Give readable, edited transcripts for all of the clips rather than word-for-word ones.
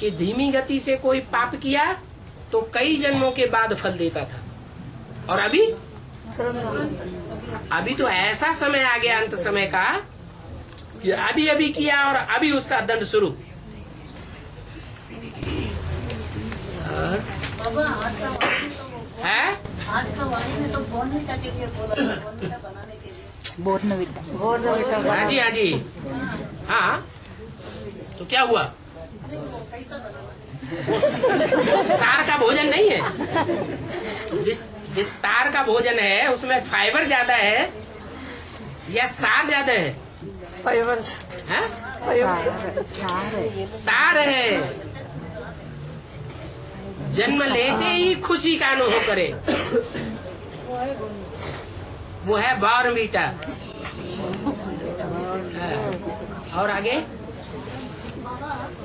कि धीमी गति से कोई पाप किया तो कई जन्मों के बाद फल देता था, और अभी तो ऐसा समय आ गया अंत समय का कि अभी किया और अभी उसका दंड शुरू। है हाँ जी, हाँ जी, हाँ। तो क्या हुआ? वो सार का भोजन नहीं है, विस्तार का भोजन है, उसमें फाइबर ज्यादा है या सार ज्यादा है? फाइबर है? सार है। जन्म लेते ही खुशी का अनुभव करे, वो है बॉर्नवीटा। और आगे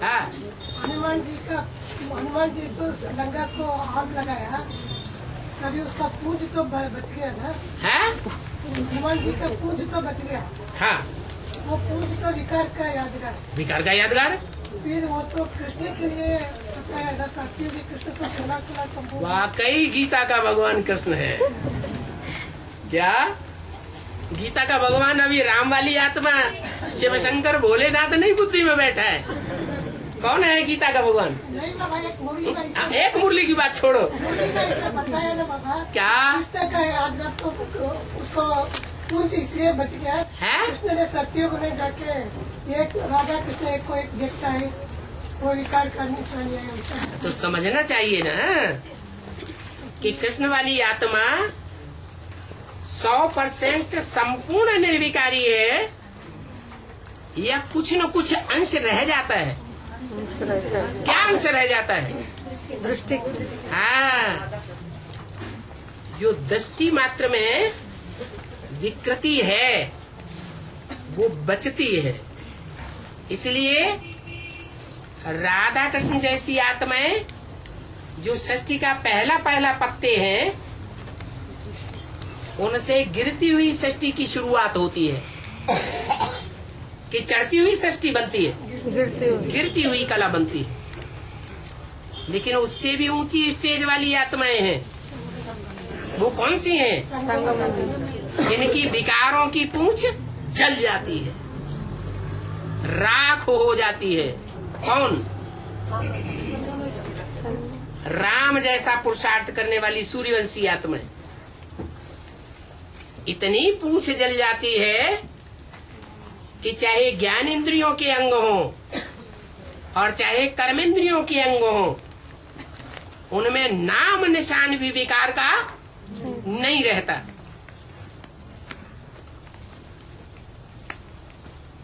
हाँ, हनुमान जी तो लंका को आग लगाया, कभी उसका पूंछ तो बच गया ना? है? हनुमान जी का पूंछ तो बच गया। हाँ, वो पूंछ तो विकार का यादगार। विकार का यादगार। फिर वो तो कृष्ण के लिए कृष्ण को संपूर्ण। वाकई गीता का भगवान कृष्ण है क्या? गीता का भगवान अभी राम वाली आत्मा शिव शंकर भोलेनाथ नहीं बुद्धि में बैठा है। कौन है गीता का भगवान? नहीं बाबा, एक मुरली का हिस्सा। एक मुरली की बात छोड़ो, मुरली का हिस्सा बताया ना बाबा। क्या कृष्ण का यादगार तो उसको पूंछ इसलिए बच गया है? कृष्ण ने सत्युग में जाके एक राजा कृष्ण एक को एक देखता है, वो विकार का निशानी है। तो समझना चाहिए ना कि कृष्ण वाली आत्मा 100% संपूर्ण निर्विकारी है या कुछ न कुछ अंश रह जाता है? क्या अंश रह जाता है? दृष्टि। हाँ, जो दृष्टि मात्र में विकृति है वो बचती है। इसलिए राधा कृष्ण जैसी आत्माएं जो सृष्टि का पहला पत्ते हैं, उनसे गिरती हुई सृष्टि की शुरुआत होती है कि चढ़ती हुई सृष्टि बनती है, गिरती हुई कला बनती है। लेकिन उससे भी ऊंची स्टेज वाली आत्माएं हैं। वो कौन सी हैं? इनकी विकारों की पूंछ जल जाती है, राख हो जाती है। कौन? राम जैसा पुरुषार्थ करने वाली सूर्यवंशी आत्माएं। इतनी पूंछ जल जाती है कि चाहे ज्ञान इंद्रियों के अंग हो और चाहे कर्मेंद्रियों के अंग हो, उनमें नाम निशान भी विकार का नहीं रहता।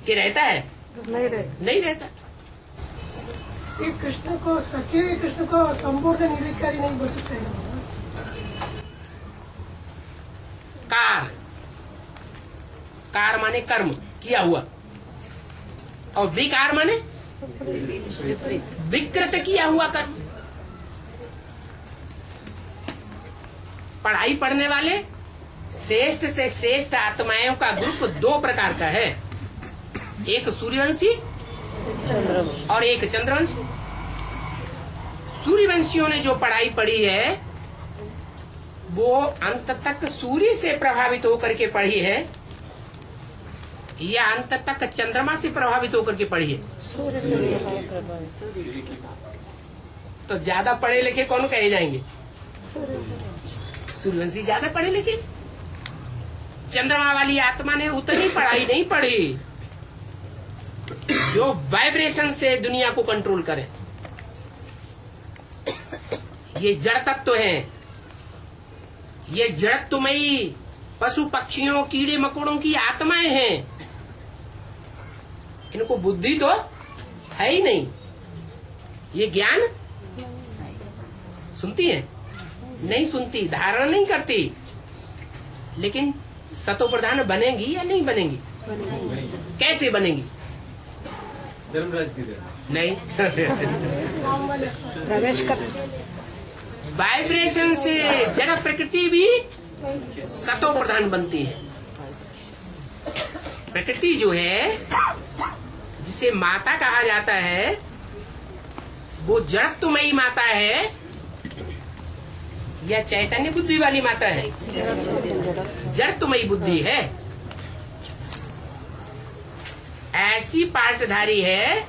कि रहता है? नहीं रहता। ये कृष्ण को सच्चे कृष्ण को संपूर्ण निर्विकारी नहीं बोल सकते। कार माने कर्म किया हुआ, और विकार माने विकृत किया हुआ कर्म। पढ़ाई पढ़ने वाले श्रेष्ठ से श्रेष्ठ आत्माओं का ग्रुप 2 प्रकार का है, एक सूर्यवंशी और एक चंद्रवंशी। सूर्यवंशियों ने जो पढ़ाई पढ़ी है वो अंत तक सूर्य से प्रभावित होकर के पढ़ी है या अंत तक चंद्रमा से प्रभावित होकर के पढ़ी है? तो ज्यादा पढ़े लिखे कौन कहे जाएंगे? सूर्यवंशी ज्यादा पढ़े लिखे। चंद्रमा वाली आत्मा ने उतनी पढ़ाई नहीं पढ़ी जो वाइब्रेशन से दुनिया को कंट्रोल करे। ये जड़ तत्व है, ये जड़त्वमयी पशु पक्षियों कीड़े मकोड़ों की आत्माएं हैं। इनको बुद्धि तो है ही नहीं। ये ज्ञान सुनती है? नहीं सुनती, धारणा नहीं करती। लेकिन सतो प्रधान बनेंगी या नहीं बनेंगी? कैसे बनेंगी? नहीं प्रवेश कर वाइब्रेशन से जड़ प्रकृति भी सतो प्रधान बनती है। प्रकृति जो है, जिसे माता कहा जाता है, वो जड़त्वमयी माता है या चैतन्य बुद्धि वाली माता है? जड़त्वमयी बुद्धि है। ऐसी पाठधारी है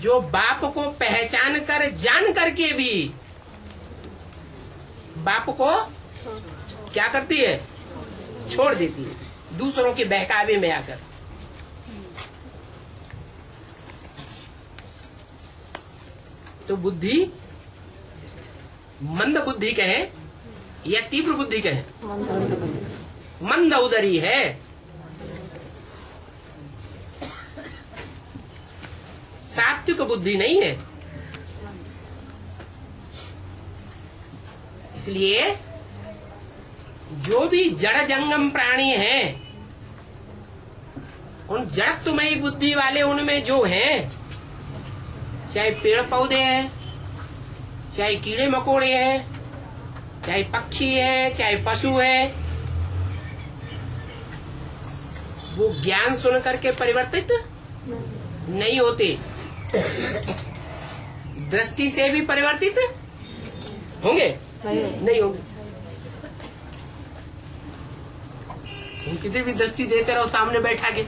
जो बाप को पहचान कर जान करके भी बाप को क्या करती है? छोड़ देती है, दूसरों के बहकावे में आकर। तो बुद्धि मंद बुद्धि कहे या तीव्र बुद्धि कहे? मंद उदरी है। सात्विक बुद्धि नहीं है। इसलिए जो भी जड़ जंगम प्राणी हैं, उन जड़त्वमयी बुद्धि वाले उनमें जो हैं, चाहे पेड़ पौधे हैं, चाहे कीड़े मकोड़े हैं, चाहे पक्षी है, चाहे पशु है, वो ज्ञान सुन करके परिवर्तित नहीं होते। दृष्टि से भी परिवर्तित होंगे? नहीं होंगे। कितनी भी दृष्टि देते रहो सामने बैठा के,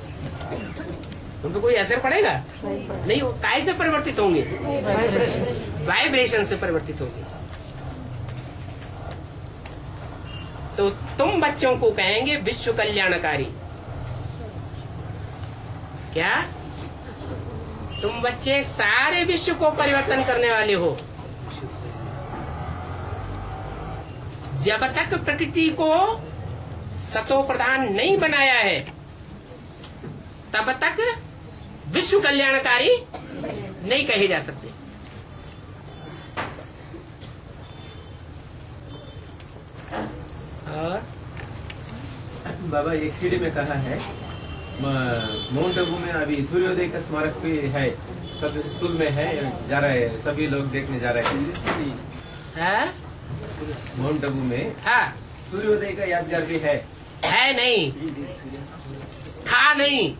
उन पर कोई असर पड़ेगा? नहीं हो। काय से परिवर्तित होंगे? वाइब्रेशन से परिवर्तित होंगे। तो तुम बच्चों को कहेंगे विश्व कल्याणकारी। क्या तुम बच्चे सारे विश्व को परिवर्तन करने वाले हो? जब तक प्रकृति को सतो प्रधान नहीं बनाया है, तब तक विश्व कल्याणकारी नहीं कहे जा सकते। और बाबा एक सीढ़ी में कहा है, माउंट आबू में अभी सूर्योदय का स्मारक भी है, सब स्कूल में है, जा रहे हैं, सभी लोग देखने जा रहे हैं। माउंट आबू में हाँ, सूर्योदय का यादगार भी है नहीं, था नहीं,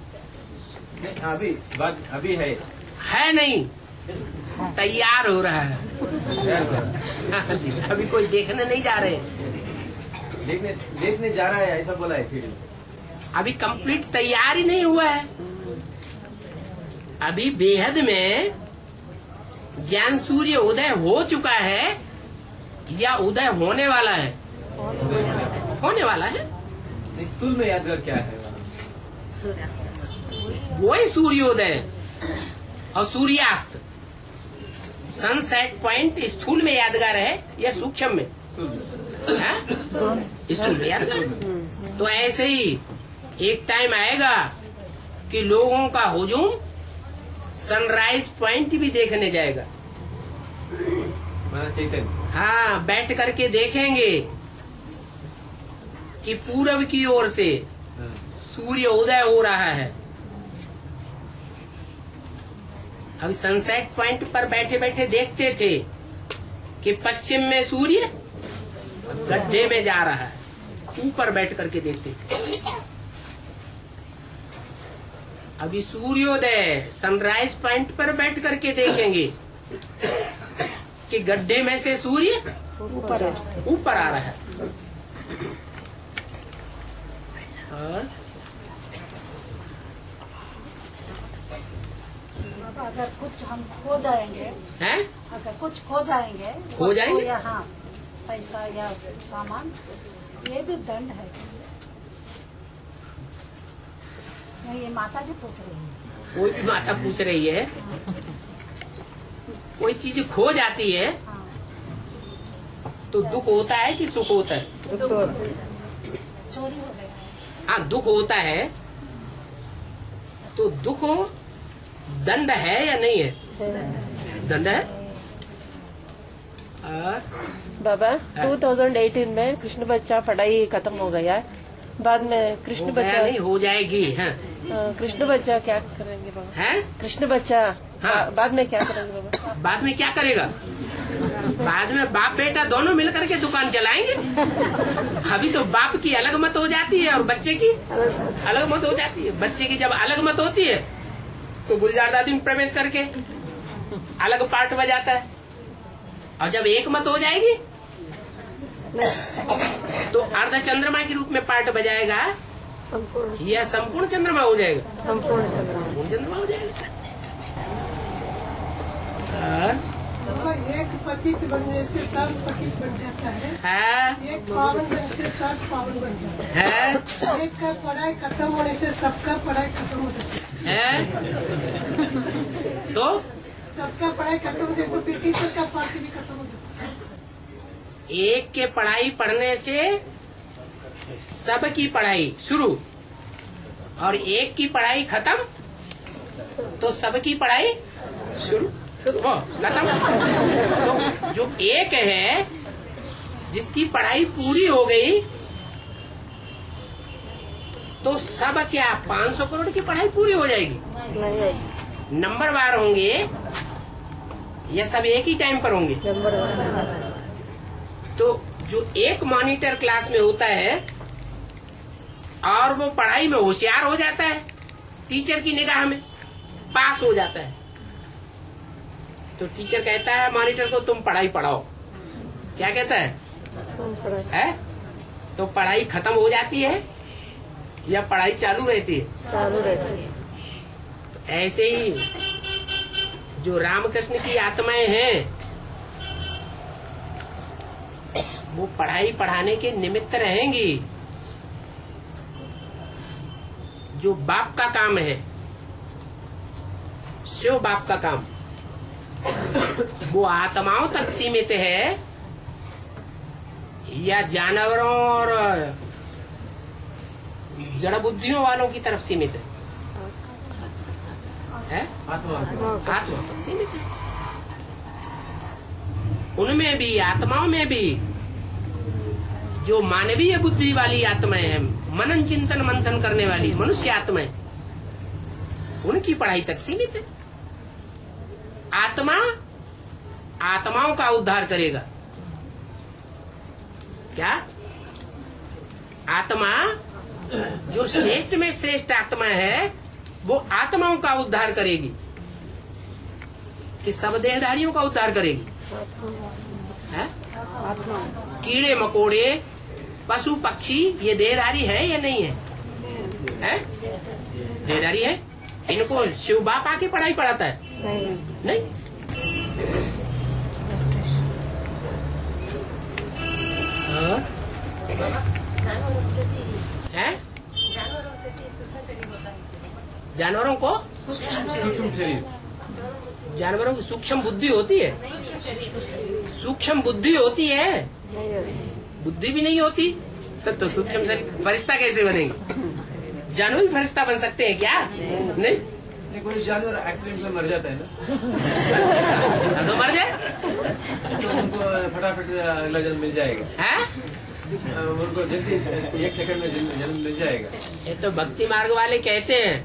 अभी है नहीं, तैयार हो रहा है। यार, जी, अभी कोई देखने नहीं जा रहे, देखने जा रहा है, ऐसा बोला है फिर। अभी कंप्लीट तैयार ही नहीं हुआ है। अभी बेहद में ज्ञान सूर्य उदय हो चुका है या उदय होने वाला है? होने वाला है। स्थूल में यादगार क्या है? वही सूर्योदय और सूर्यास्त। सनसेट पॉइंट स्थूल में यादगार है या सूक्ष्म में? स्थूल में यादगार। तो ऐसे ही एक टाइम आएगा कि लोगों का हुजूम सनराइज पॉइंट भी देखने जाएगा। हाँ, बैठ करके देखेंगे कि पूरब की ओर से सूर्य उदय हो रहा है। अभी सनसेट पॉइंट पर बैठे बैठे देखते थे कि पश्चिम में सूर्य गड्ढे में जा रहा है, ऊपर बैठ करके देखते थे। अभी सूर्योदय सनराइज पॉइंट पर बैठ करके देखेंगे कि गड्ढे में से सूर्य ऊपर आ रहा है। और अगर कुछ हम खो जाएंगे, हैं? अगर कुछ खो जाएंगे, खो जाएंगे? या हाँ, पैसा या सामान, ये भी दंड है। नहीं, ये माता जी पूछ रही है। कोई भी माता पूछ रही है। कोई चीज खो जाती है तो दुख होता है कि सुख होता है? चोरी हो गया। हाँ, दुख होता है। तो दुख दंड है या नहीं है? दंड है। और बाबा 2018 में कृष्ण बच्चा पढ़ाई खत्म हो गया है, बाद में कृष्ण बच्चा नहीं हो जाएगी। हाँ, कृष्ण बच्चा क्या करेंगे बाबा? है कृष्ण बच्चा हाँ। बाद में क्या करेंगे बाबा? बाद में क्या करेगा? बाद में बाप बेटा दोनों मिल करके दुकान चलाएंगे। अभी तो बाप की अलग मत हो जाती है और बच्चे की अलग मत हो जाती है। बच्चे की जब अलग मत होती है तो गुलजार दादी में प्रवेश करके अलग पार्ट बजाता है। और जब एक मत हो जाएगी तो अर्ध चंद्रमा के रूप में पार्ट बजाएगा या संपूर्ण चंद्रमा हो जाएगा? संपूर्ण चंद्रमा हो जाएगा। एक पतित बनने से सब पतित बन जाता है। एक पावन बनने से सब पावन बन जाता है। एक का पढ़ाई खत्म होने से सबका पढ़ाई खत्म हो जाता है। तो सबका पढ़ाई खत्म हो जाए तो फिर टीचर का पार्टी भी खत्म हो जाता है। एक के पढ़ाई पढ़ने से सबकी पढ़ाई शुरू और एक की पढ़ाई खत्म तो सबकी पढ़ाई शुरू खत्म। तो जो एक है जिसकी पढ़ाई पूरी हो गई तो सब क्या 500 करोड़ की पढ़ाई पूरी हो जाएगी? नंबरवार होंगे या सब एक ही टाइम पर होंगे? तो जो एक मॉनिटर क्लास में होता है और वो पढ़ाई में होशियार हो जाता है, टीचर की निगाह में पास हो जाता है, तो टीचर कहता है मॉनिटर को तुम पढ़ाई पढ़ाओ। क्या कहता है? तो पढ़ाई खत्म हो जाती है या पढ़ाई चालू रहती है? चालू रहती है। ऐसे ही जो रामकृष्ण की आत्माएं हैं वो पढ़ाई पढ़ाने के निमित्त रहेंगी। जो बाप का काम है, शिव बाप का काम, वो आत्माओं तक सीमित है या जानवरों और जड़ बुद्धियों वालों की तरफ सीमित है? आत्मा तक सीमित है। उनमें भी, आत्माओं में भी जो मानवीय बुद्धि वाली आत्माएं हैं, मनन चिंतन मंथन करने वाली मनुष्य आत्माएं, उनकी पढ़ाई तक सीमित है। आत्मा आत्माओं का उद्धार करेगा। क्या? आत्मा जो श्रेष्ठ में श्रेष्ठ आत्मा है वो आत्माओं का उद्धार करेगी कि सब देहधारियों का उद्धार करेगी? है? कीड़े मकोड़े पशु पक्षी ये देहधारी है या नहीं है? देहधारी है। इनको शिव बाप आके पढ़ाई पढ़ाता है? नहीं। है? जानवरों को जानवरों की सूक्ष्म बुद्धि होती है? सूक्ष्म बुद्धि होती है? बुद्धि भी नहीं होती तो सूक्ष्म शरीर फरिश्ता कैसे बनेंगे? जानवर भी फरिश्ता बन सकते हैं क्या? नहीं। कोई जानवर एक्सीडेंट में मर जाता है ना, तो मर जाए तो उनको फटाफट अगला जन्म मिल जाएगा। है? उनको जल्दी 1 सेकंड में जन्म मिल जाएगा। ये तो भक्ति मार्ग वाले कहते हैं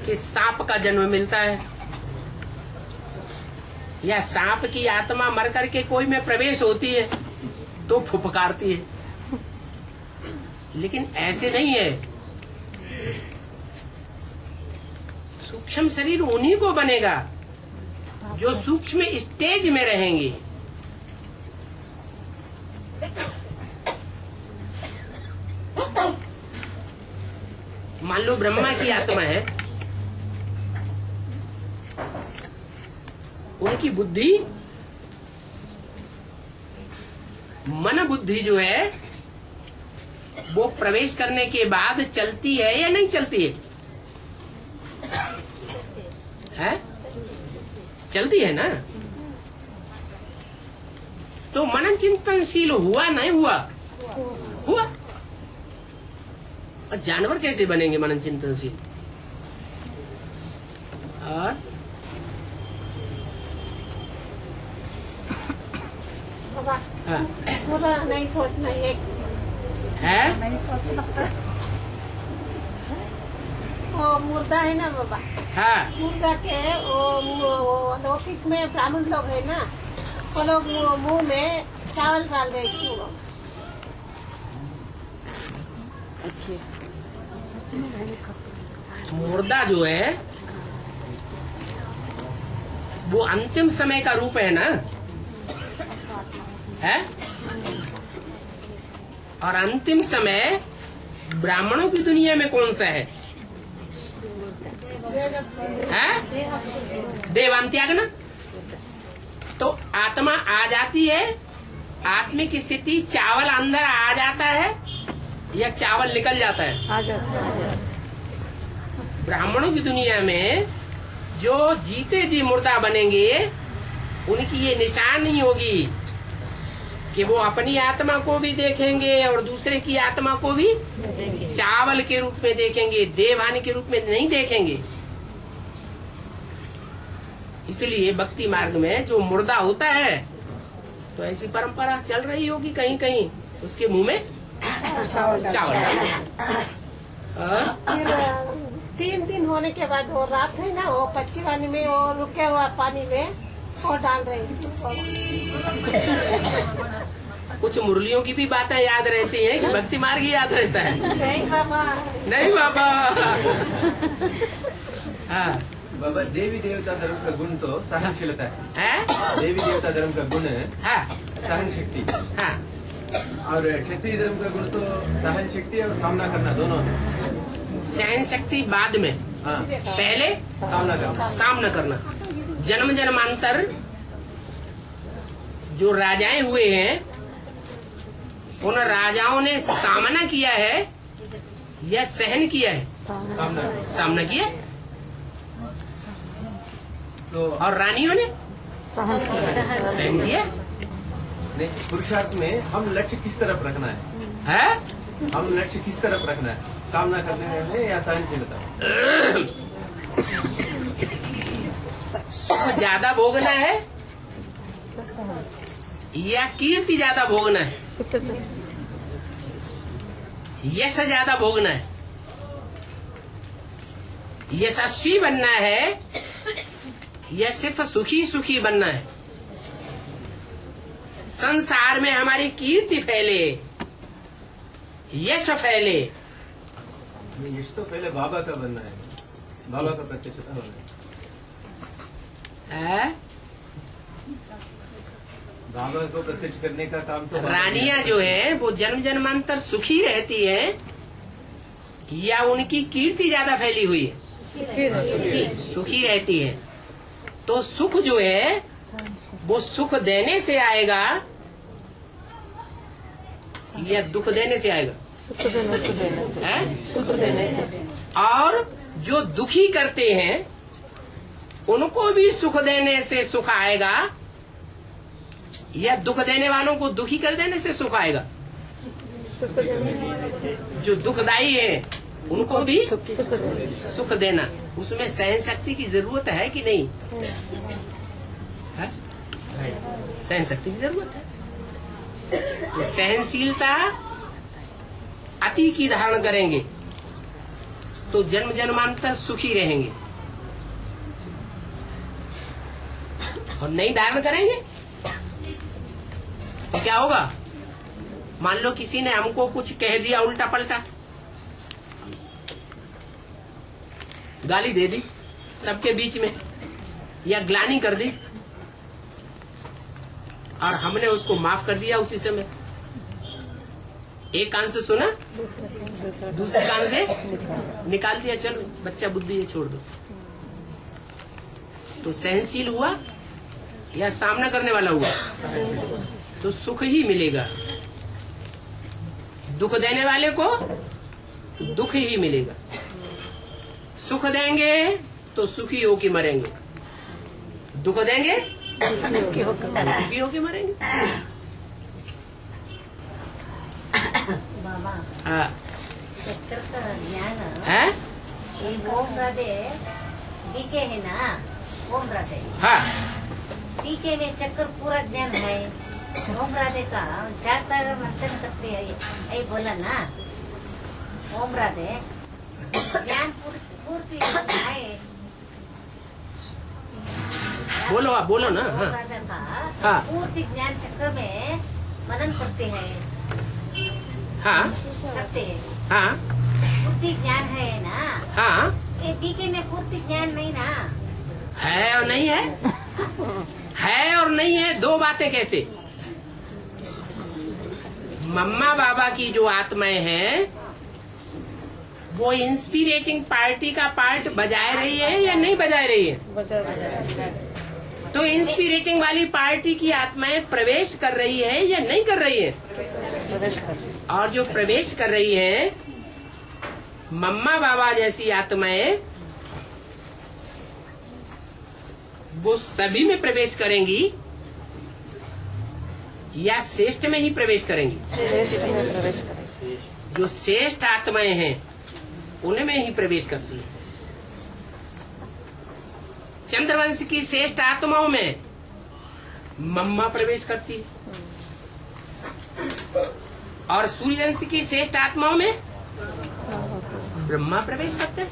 कि सांप का जन्म मिलता है या सांप की आत्मा मर करके कोई में प्रवेश होती है तो फुफकारती है, लेकिन ऐसे नहीं है। सूक्ष्म शरीर उन्हीं को बनेगा जो सूक्ष्म स्टेज में रहेंगे। मान लो ब्रह्मा की आत्मा है, उनकी बुद्धि मन बुद्धि जो है वो प्रवेश करने के बाद चलती है या नहीं चलती है? है? चलती है ना? तो मनन चिंतनशील हुआ नहीं हुआ? हुआ। और जानवर कैसे बनेंगे मनन चिंतनशील? और हाँ। पूरा नहीं सोचना एक है? नहीं सोचना। वो मुर्दा है ना बाबा, हाँ। मुर्दा के वो लौकिक में ब्राह्मण लोग है ना, वो लोग मुंह में चावल डाल देगी। मुर्दा जो है वो अंतिम समय का रूप है ना, है? और अंतिम समय ब्राह्मणों की दुनिया में कौन सा है? देवांत्यागना। तो आत्मा आ जाती है, आत्मिक स्थिति, चावल अंदर आ जाता है या चावल निकल जाता है? आ जाता है। ब्राह्मणों की दुनिया में जो जीते जी मुर्दा बनेंगे उनकी ये निशानी होगी कि वो अपनी आत्मा को भी देखेंगे और दूसरे की आत्मा को भी चावल के रूप में देखेंगे, देवहानि के रूप में नहीं देखेंगे। इसलिए भक्ति मार्ग में जो मुर्दा होता है, तो ऐसी परंपरा चल रही होगी कहीं कहीं, उसके मुंह में चावल। फिर 3 दिन होने के बाद वो रात है ना, वो पच्चीवानी में वो रुके हुआ पानी में वो डाल रही। कुछ मुरलियों की भी बातें याद रहती हैं कि भक्ति मार्ग ही याद रहता है? नहीं बाबा, नहीं बाबा। हाँ बाबा, देवी देवता धर्म का गुण तो सहनशीलता है। देवी देवता धर्म का गुण है सहन शक्ति। हाँ। और क्षत्रिय धर्म का गुण तो सहन शक्ति और सामना करना दोनों है। सहन शक्ति बाद में, हाँ, पहले सामना करना। जन्म जन्मांतर जो राजाएं हुए हैं, उन राजाओं ने सामना किया है या सहन किया है? सामना किया। तो और रानियों ने सहन किया। नहीं, पुरुषार्थ में हम लक्ष्य किस तरफ रखना है? हम लक्ष्य किस तरफ रखना है? सामना करने में या सहनशीलता? सुख ज्यादा भोगना है या कीर्ति ज्यादा भोगना है? यश ज्यादा भोगना है? यशस्वी बनना है या सिर्फ सुखी सुखी बनना है? संसार में हमारी कीर्ति फैले, यश फैले। यश तो पहले बाबा का बनना है, बाबा का प्रत्यक्षता होना है। बाबा को प्रत्यक्ष करने का काम तो रानियां जो है वो जन्म जन्मांतर सुखी रहती है या उनकी कीर्ति ज्यादा फैली हुई है? सुखी रहती है। तो सुख जो है वो सुख देने से आएगा या दुख देने से आएगा? सुख देने से। और जो दुखी करते हैं उनको भी सुख देने से सुख आएगा या दुख देने वालों को दुखी कर देने से सुख आएगा? जो दुखदाई है उनको भी सुख देना, उसमें सहन शक्ति की जरूरत है कि नहीं? है? सहन शक्ति की जरूरत है। तो सहनशीलता अति की धारण करेंगे तो जन्म जन्मांतर सुखी रहेंगे, और नहीं धारण करेंगे तो क्या होगा? मान लो किसी ने हमको कुछ कह दिया उल्टा पलटा, गाली दे दी सबके बीच में या ग्लानि कर दी, और हमने उसको माफ कर दिया उसी समय। एक कान से सुना, दूसरे कान से निकाल दिया, चलो बच्चा बुद्धि है छोड़ दो। तो सहनशील हुआ या सामना करने वाला हुआ? तो सुख ही मिलेगा। दुख देने वाले को दुख ही मिलेगा। सुख देंगे तो सुखी होके मरेंगे, दुख देंगे दुखी होके मरेंगे। हाँ, चक्कर का ज्ञान है? ओम राधे डीके है ना, ओम राधे। हाँ, डीके में चक्कर पूरा ज्ञान है। ओम राधे का 4 साल मंथन करते हैं, ये बोला ना। ओम राधे ज्ञान पूर्ति है। बोलो आप बोलो ना। ओम हाँ, राधे का हाँ। पूर्ति ज्ञान चक्कर में मनन करते हैं, हाँ, करते हैं। हाँ, पूर्ति ज्ञान है ना, हाँ, ये डीके में पूर्ति ज्ञान नहीं ना। है और नहीं है, है और नहीं है, दो बातें कैसे? मम्मा बाबा की जो आत्माएं हैं वो इंस्पिरेटिंग पार्टी का पार्ट बजाए रही है या नहीं बजाए रही है? तो इंस्पिरेटिंग वाली पार्टी की आत्माएं प्रवेश कर रही है या नहीं कर रही है? और जो प्रवेश कर रही है मम्मा बाबा जैसी आत्माएं, वो सभी में प्रवेश करेंगी या श्रेष्ठ में ही प्रवेश करेंगी? जो श्रेष्ठ आत्माएं हैं उनमें ही प्रवेश करती है। चंद्रवंश की श्रेष्ठ आत्माओं में मम्मा प्रवेश करती है और सूर्यवंश की श्रेष्ठ आत्माओं में ब्रह्मा प्रवेश करते हैं।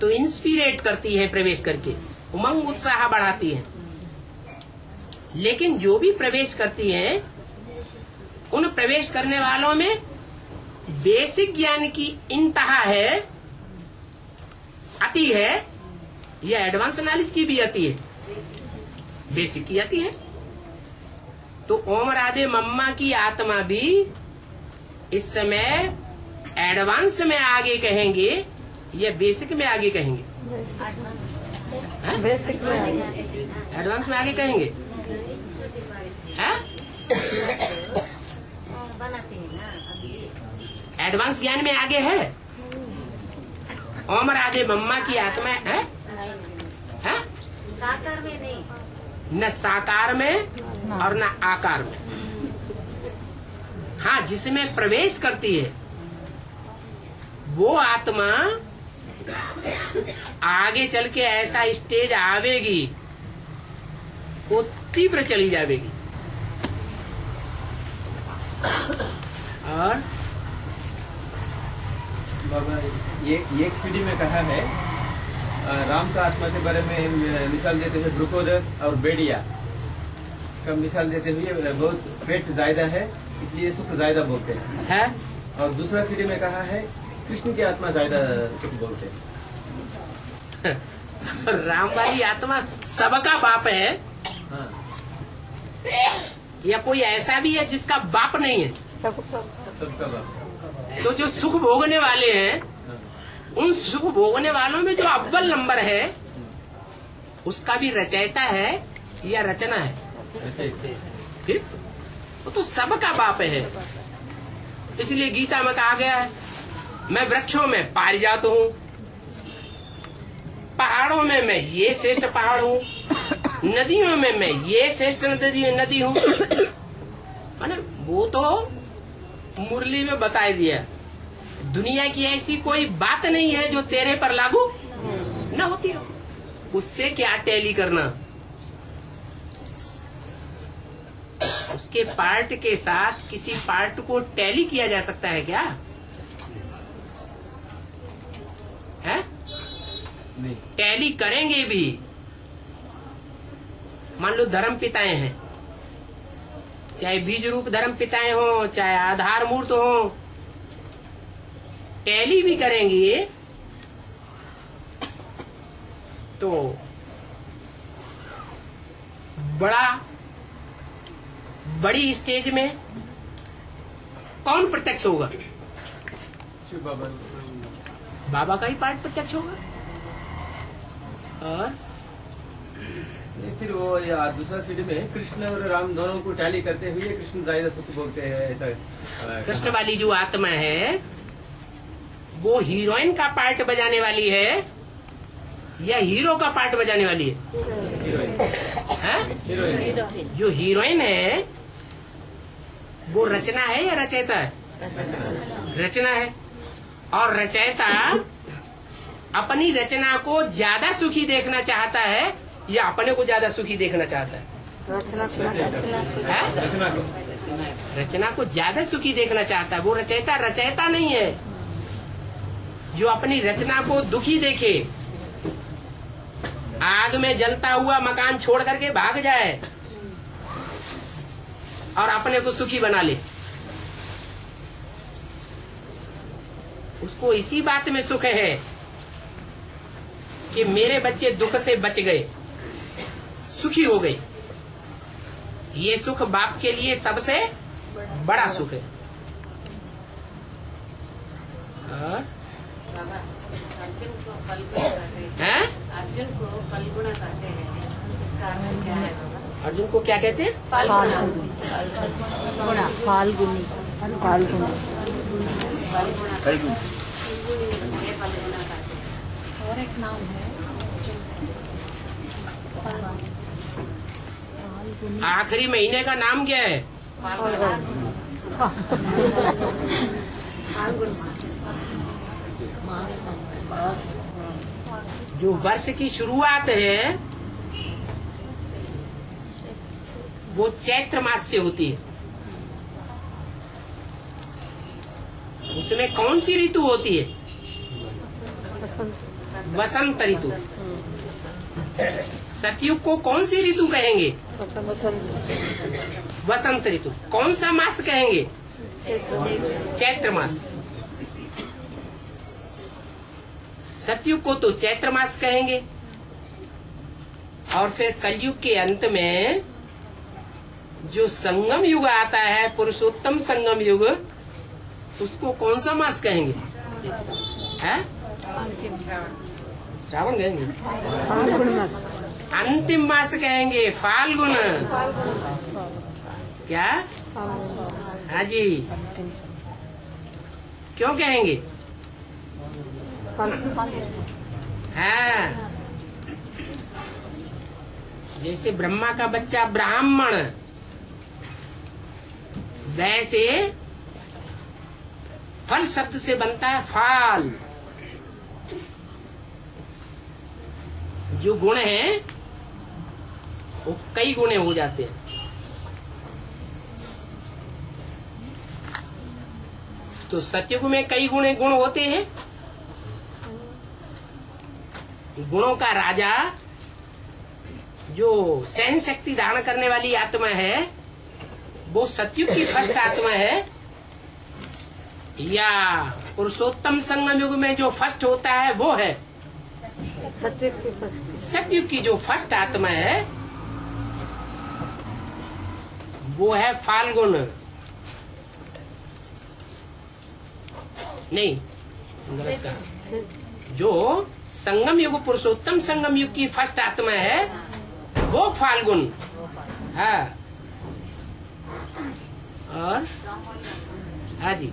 तो इंस्पिरेट करती है प्रवेश करके, उमंग उत्साह बढ़ाती है। लेकिन जो भी प्रवेश करती है उन प्रवेश करने वालों में बेसिक ज्ञान की इंतहा है, अति है, या एडवांस नॉलेज की भी अति है? बेसिक की अति है। तो ओम राधे मम्मा की आत्मा भी इस समय एडवांस में आगे कहेंगे या बेसिक में आगे कहेंगे? बेसिक में आगे, एडवांस में आगे कहेंगे? है? बनाते हैं ना अभी। एडवांस ज्ञान में आगे है। ओम राधे मम्मा की आत्मा है, है? साकार में नहीं, न साकार में और न आकार में। हाँ, जिसमें प्रवेश करती है वो आत्मा आगे चल के ऐसा स्टेज आवेगी, वो तीव्र चली जाएगी। और बाबा ये एक सीढ़ी में कहा है, राम का आत्मा के बारे में मिसाल देते हुए ब्रुकोदर और बेडिया का मिसाल देते हुए बहुत पेट ज्यादा है इसलिए सुख ज्यादा बोलते हैं, है? और दूसरा सीढ़ी में कहा है कृष्ण की आत्मा ज्यादा सुख बोलते हैं। राम वाली आत्मा सबका बाप है, हाँ, या कोई ऐसा भी है जिसका बाप नहीं है? सबका बाप। तो जो सुख भोगने वाले हैं हाँ, उन सुख भोगने वालों में जो अव्वल नंबर है उसका भी रचयिता है या रचना है? फिर वो तो सबका बाप है। इसलिए गीता में कहा गया है, मैं वृक्षों में पारिजात हूँ, पहाड़ों में मैं ये श्रेष्ठ पहाड़ हूँ, नदियों में मैं ये श्रेष्ठ नदी हूँ। माने वो तो मुरली में बता दिया। दुनिया की ऐसी कोई बात नहीं है जो तेरे पर लागू न होती हो। उससे क्या टैली करना? उसके पार्ट के साथ किसी पार्ट को टैली किया जा सकता है क्या? है? नहीं। टैली करेंगे भी। मान लो धर्म पिताएं हैं, चाहे बीज रूप धर्म पिताएं हो, चाहे आधार मूर्त हो, टैली भी करेंगे तो बड़ी स्टेज में कौन प्रत्यक्ष होगा? शिव बाबा। बाबा का ही पार्ट प्रत्यक्ष होगा। और नहीं, फिर वो या दूसरा सीढ़ी में कृष्ण और राम दोनों को टैली करते हुए कृष्ण ज्यादा सुख बोलते हैं, ऐसा। कृष्ण वाली जो आत्मा है वो हीरोइन का पार्ट बजाने वाली है या हीरो का पार्ट बजाने वाली है? हीरोइन। जो हीरोइन है वो रचना है या रचयिता है? रचना है। और रचयिता अपनी रचना को ज्यादा सुखी देखना चाहता है या अपने को ज्यादा सुखी देखना चाहता है? रचना को ज्यादा सुखी देखना चाहता है। वो रचयिता नहीं है जो अपनी रचना को दुखी देखे, आग में जलता हुआ मकान छोड़ करके भाग जाए और अपने को सुखी बना ले। उसको इसी बात में सुख है कि मेरे बच्चे दुख से बच गए, सुखी हो गए। ये सुख बाप के लिए सबसे बड़ा सुख है। अर्जुन को फल्गुना कहते हैं, इसका अर्थ क्या है बाबा? अर्जुन को क्या कहते हैं? फाल्गुनी। और एक नाम है आखिरी महीने का नाम क्या है? जो वर्ष की शुरुआत है वो चैत्र मास से होती है। उसमें कौन सी ऋतु होती है? वसंत ऋतु। सतयुग को कौन सी ऋतु कहेंगे? वसंत ऋतु। कौन सा मास कहेंगे? चैत्र मास। सतयुग को तो चैत्र मास कहेंगे। और फिर कलयुग के अंत में जो संगम युग आता है, पुरुषोत्तम संगम युग, उसको कौन सा मास कहेंगे? है? श्रावण कहेंगे? अंतिम मास कहेंगे, फाल्गुन। क्या? हाँ जी। क्यों कहेंगे? हाँ, जैसे ब्रह्मा का बच्चा ब्राह्मण, वैसे फल शब्द से बनता है फाल। जो गुण है वो कई गुणे हो जाते हैं। तो सतयुग में कई गुण होते हैं। गुणों का राजा जो सहन शक्ति धारण करने वाली आत्मा है वो सतयुग की फर्स्ट आत्मा है, या पुरुषोत्तम संगम युग में जो फर्स्ट होता है वो है सतयुग की जो फर्स्ट आत्मा है वो है फाल्गुन। नहीं, गलत कहा। जो संगम युग, पुरुषोत्तम संगम युग की फर्स्ट आत्मा है वो फाल्गुन। हाँ, और हाँ जी,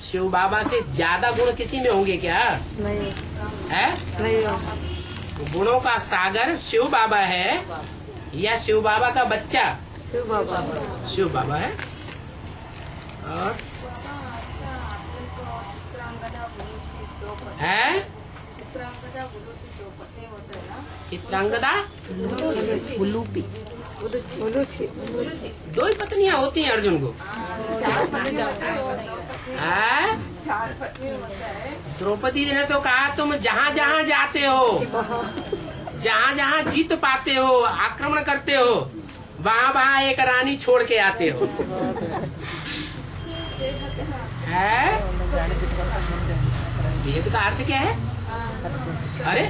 शिव बाबा से ज्यादा गुण किसी में होंगे क्या? नहीं है? नहीं। गुणों का सागर शिव बाबा है या शिव बाबा का बच्चा? शिव बाबा। शिव बाबा है। और है चित्रांगदा, बुलूपी, दो ही पत्नियां होती हैं अर्जुन को। द्रौपदी ने तो कहा तुम जहाँ जहाँ जाते हो, जहाँ जहाँ जीत पाते हो, आक्रमण करते हो, वहाँ वहाँ एक रानी छोड़ के आते हो। है? भेद का अर्थ क्या है? अरे,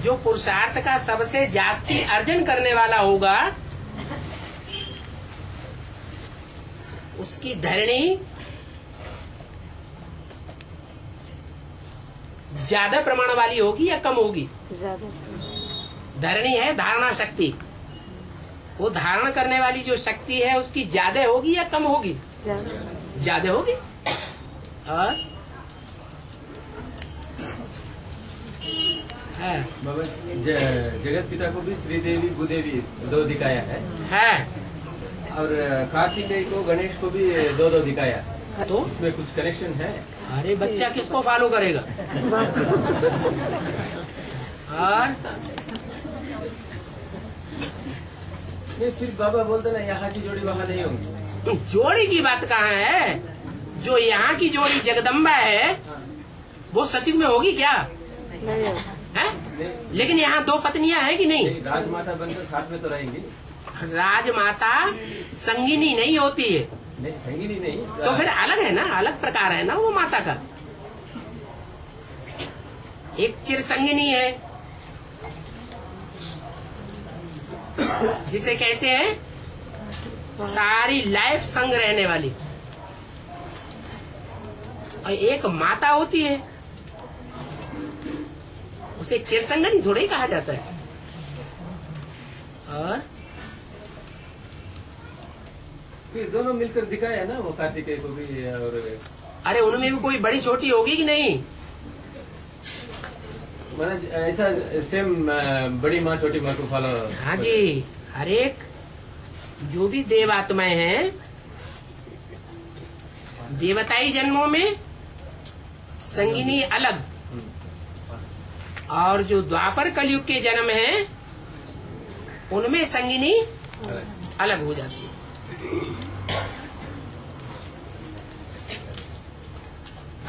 जो पुरुषार्थ का सबसे जास्ती अर्जन करने वाला होगा उसकी धरणी ज्यादा प्रमाण वाली होगी या कम होगी? धरणी है धारणा शक्ति, वो धारण करने वाली जो शक्ति है उसकी ज्यादा होगी या कम होगी? ज्यादा होगी। और बाबा जगत पिता को भी श्रीदेवी भूदेवी दो दिखाया है, और कार्तिकेय को गणेश को भी दो दिखाया। तो इसमें कुछ कनेक्शन है? अरे बच्चा किसको फॉलो करेगा? और फिर बाबा बोलते ना यहाँ की जोड़ी वहाँ नहीं होगी। जोड़ी की बात कहाँ है? जो यहाँ की जोड़ी जगदम्बा है वो सतयुग में होगी क्या? है? लेकिन यहाँ दो पत्नियां है कि नहीं? राजमाता बनकर साथ में तो रहेंगी। राजमाता संगिनी नहीं होती है, नहीं, संगिनी नहीं। तो फिर अलग है ना, अलग प्रकार है ना वो माता का। एक चिरसंगिनी है जिसे कहते हैं सारी लाइफ संग रहने वाली, और एक माता होती है उसे चिरसंगिनी थोड़ा ही कहा जाता है। और फिर दोनों मिलकर दिखाया ना वो कार्तिकेय को भी। और अरे उनमें भी कोई बड़ी छोटी होगी कि नहीं? मतलब ऐसा सेम बड़ी माँ छोटी माँ को फॉलो। हाँ जी, हर एक जो भी देव आत्माएं हैं, देवताई जन्मों में संगिनी अलग, और जो द्वापर कलयुग के जन्म हैं उनमें संगिनी अलग हो जाती है।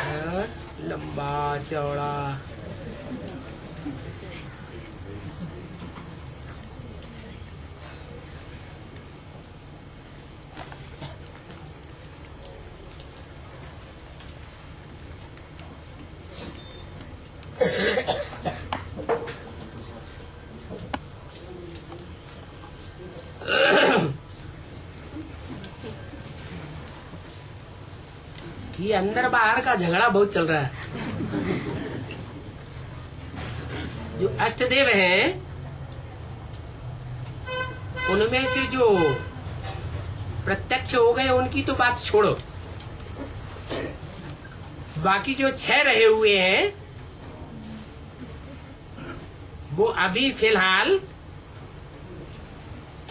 और लंबा चौड़ा ये अंदर बाहर का झगड़ा बहुत चल रहा है। जो अष्टदेव हैं उनमें से जो प्रत्यक्ष हो गए उनकी तो बात छोड़ो, बाकी जो 6 रहे हुए हैं वो अभी फिलहाल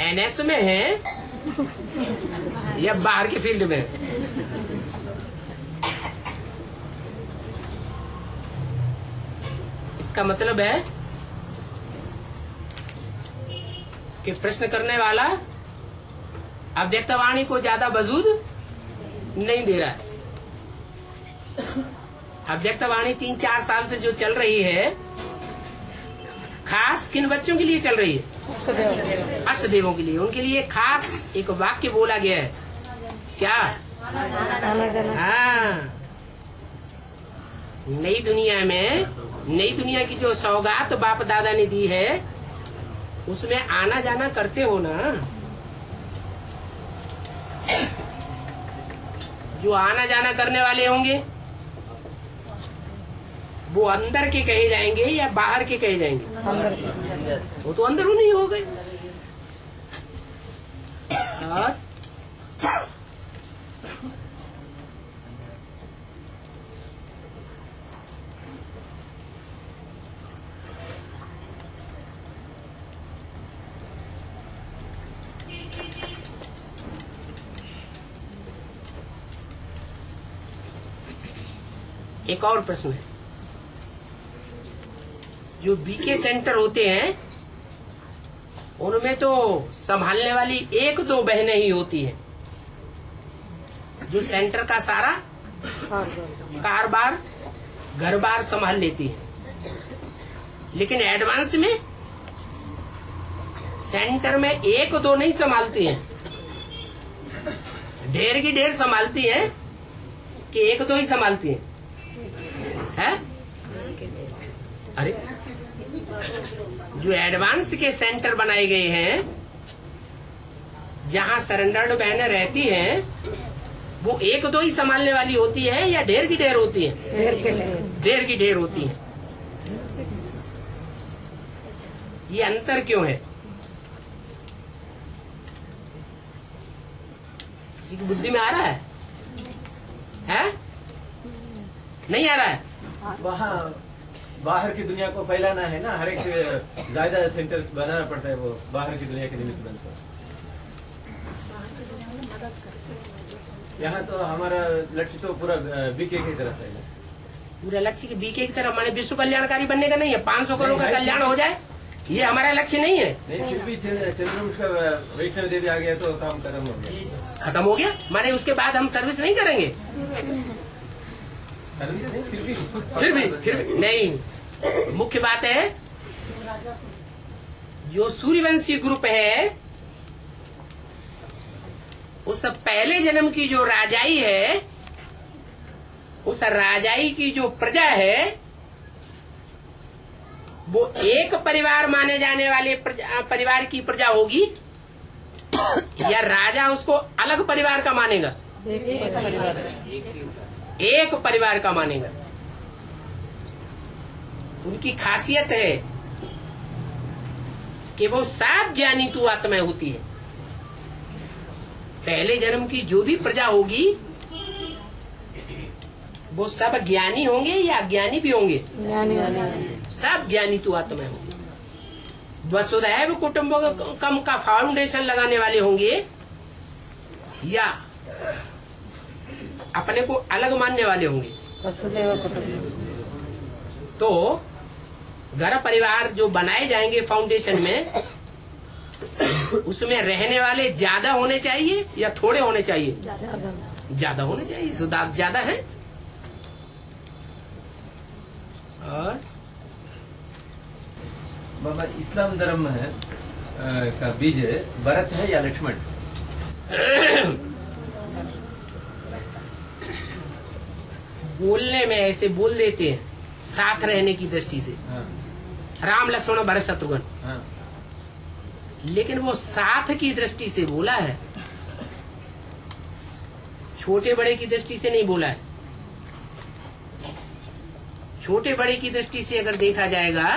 एनएस में है या बाहर के फील्ड में। इसका मतलब है कि प्रश्न करने वाला अव्यक्तवाणी को ज्यादा वजूद नहीं दे रहा है। अव्यक्तवाणी 3-4 साल से जो चल रही है, खास किन बच्चों के लिए चल रही है? अष्टदेवों के लिए। उनके लिए खास एक वाक्य बोला गया है, क्या? हाँ, नई दुनिया में, नई दुनिया की जो सौगात बाप दादा ने दी है उसमें आना जाना करते हो ना। जो आना जाना करने वाले होंगे वो अंदर के कहे जाएंगे या बाहर के कहे जाएंगे? वो तो अंदर नहीं हो गए। और एक और प्रश्न है। जो बीके सेंटर होते हैं उनमें तो संभालने वाली 1-2 बहनें ही होती हैं जो सेंटर का सारा कारोबार घर बार संभाल लेती है। लेकिन एडवांस में सेंटर में 1-2 नहीं संभालती हैं, ढेर की ढेर संभालती हैं कि 1-2 ही संभालती हैं? है? अरे जो एडवांस के सेंटर बनाए गए हैं जहां सरेंडर्ड बहनें रहती हैं वो 1-2 ही संभालने वाली होती है या ढेर की ढेर होती है? ढेर की ढेर होती है। ये अंतर क्यों है? किसी की बुद्धि में आ रहा है? नहीं आ रहा है? वहाँ बाहर की दुनिया को फैलाना है ना, हर एक ज्यादा सेंटर्स बनाना पड़ता है, वो बाहर की दुनिया के निमित्त बनता है। यहाँ तो हमारा लक्ष्य तो पूरा बीके की तरफ है। पूरा लक्ष्य की बीके की तरफ, माने विश्व कल्याणकारी बनने का नहीं है, 500 करोड़ का कल्याण हो जाए, ये हमारा लक्ष्य नहीं है। नहीं, फिर भी चंद्रवंश का वैष्णव देवी आ गया तो काम खत्म हो गया। खत्म हो गया माने उसके बाद हम सर्विस नहीं करेंगे? सर्विस नहीं, फिर भी नहीं। मुख्य बात है जो सूर्यवंशी ग्रुप है उस पहले जन्म की जो राजाई है, उस राजाई की जो प्रजा है, वो एक परिवार माने जाने वाले परिवार की प्रजा होगी या राजा उसको अलग परिवार का मानेगा? एक परिवार का मानेगा। उनकी खासियत है कि वो सब ज्ञानी तू आत्माएं होती है। पहले जन्म की जो भी प्रजा होगी वो सब ज्ञानी होंगे या अज्ञानी भी होंगे? सब ज्ञानी तू आत्माएं होंगी। वसुधैव कुटुंबकम का फाउंडेशन लगाने वाले होंगे या अपने को अलग मानने वाले होंगे। तो घर परिवार जो बनाए जाएंगे फाउंडेशन में, उसमें रहने वाले ज्यादा होने चाहिए या थोड़े होने चाहिए? ज्यादा होने चाहिए। सुधार ज्यादा है। और बाबा, इस्लाम धर्म है का बीज भरत है या लक्ष्मण? बोलने में ऐसे बोल देते हैं साथ रहने की दृष्टि से। हाँ। राम लक्ष्मण भरत शत्रुघ्न, हाँ। लेकिन वो साथ की दृष्टि से बोला है, छोटे बड़े की दृष्टि से नहीं बोला है। छोटे बड़े की दृष्टि से अगर देखा जाएगा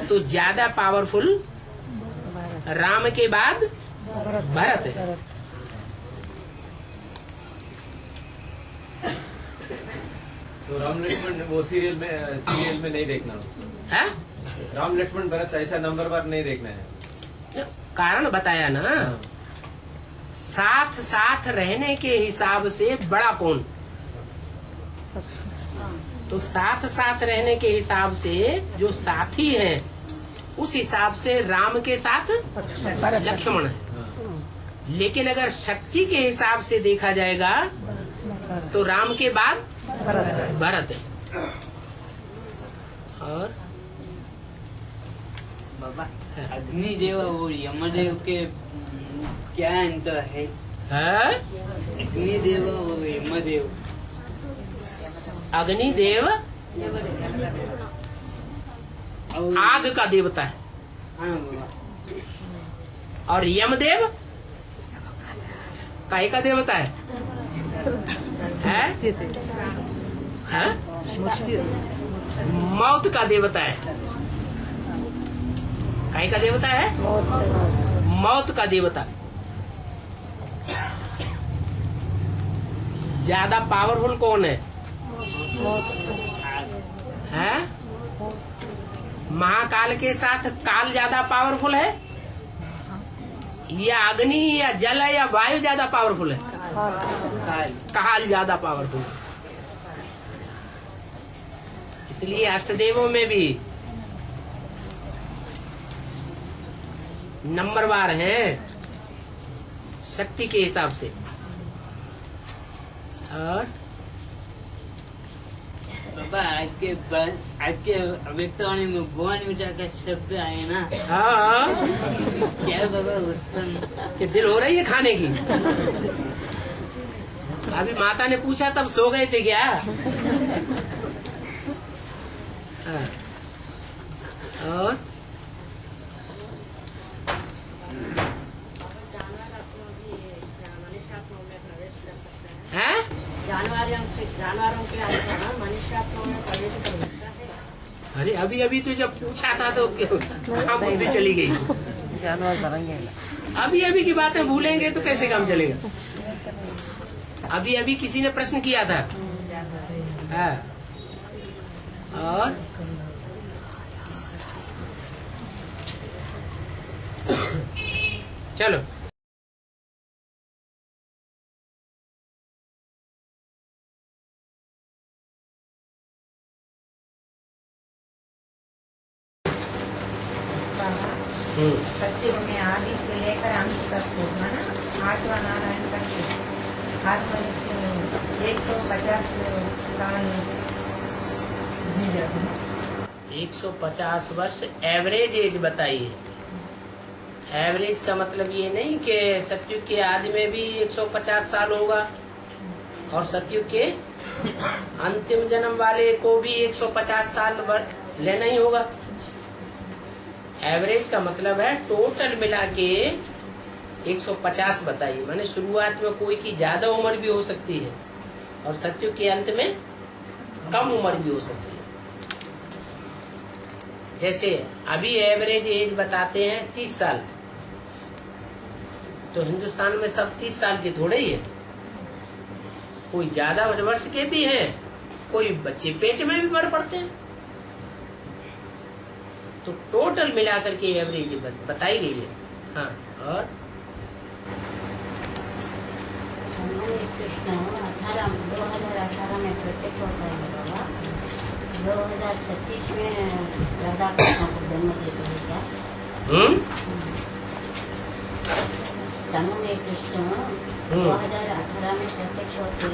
तो ज्यादा पावरफुल राम के बाद भरत है। तो राम लक्ष्मण वो सीरियल में नहीं देखना है? राम लक्ष्मण भरत ऐसा नंबर बार नहीं देखना है। कारण बताया ना, साथ साथ रहने के हिसाब से बड़ा कौन? तो साथ साथ रहने के हिसाब से जो साथी है, उस हिसाब से राम के साथ लक्ष्मण है। लेकिन अगर शक्ति के हिसाब से देखा जाएगा तो राम के बाद भरत है। और बाबा, अग्निदेव और यमदेव के क्या अंतर है? अग्निदेव और यमदेव। अग्निदेव आग का देवता है। हाँ बाबा। और यमदेव काय का देवता है? है? मौत का देवता है। काय का देवता है? मौत का देवता। ज्यादा पावरफुल कौन है? है? महाकाल के साथ काल ज्यादा पावरफुल है या अग्नि या जल या वायु ज्यादा पावरफुल है? काल ज्यादा पावरफुल है। इसलिए अष्टदेवों में भी नंबरवार है शक्ति के हिसाब से। और बाबा, आज के अभिव्यक्तवाणी में भगवान विचार का शब्द आए ना। हाँ, क्या बाबा उसका कि दिल हो रही है खाने की? अभी माता ने पूछा तब सो गए थे क्या? हाँ। और है? जानवरों के आत्मा मनुष्यात्मा में प्रवेश कर सकता है। अरे अभी तो जब पूछा था तो कहाँ बुद्धि चली गई? जानवर करेंगे। अभी की बातें भूलेंगे तो कैसे काम चलेगा? अभी किसी ने प्रश्न किया था। हाँ। और चलो, सत्युग में आदि से लेकर अंत तक होगा ना। 8वां नारायण करके हर मनुष्य 150 साल 150 150 वर्ष एवरेज एज बताइए। एवरेज का मतलब ये नहीं कि सतयुग के आदि में भी 150 साल होगा और सतयुग के अंतिम जन्म वाले को भी 150 साल लेना ही होगा। एवरेज का मतलब है टोटल मिला के 150 बताइए, माने शुरुआत में कोई की ज्यादा उम्र भी हो सकती है और सतयुग के अंत में कम उम्र भी हो सकती है। जैसे अभी एवरेज एज बताते हैं 30 साल, तो हिंदुस्तान में सब 30 साल के थोड़े ही है, कोई ज्यादा वर्ष के भी हैं, कोई बच्चे पेट में भी मर पड़ते हैं। तो टोटल मिलाकर के एवरेज बताई गई है। हाँ, और 2018 में प्रत्यक्ष होता है बाबा। 2036 में राधा कृष्ण को जन्म देते हैं क्या? समूह कृष्ण 2018 में प्रत्यक्ष होते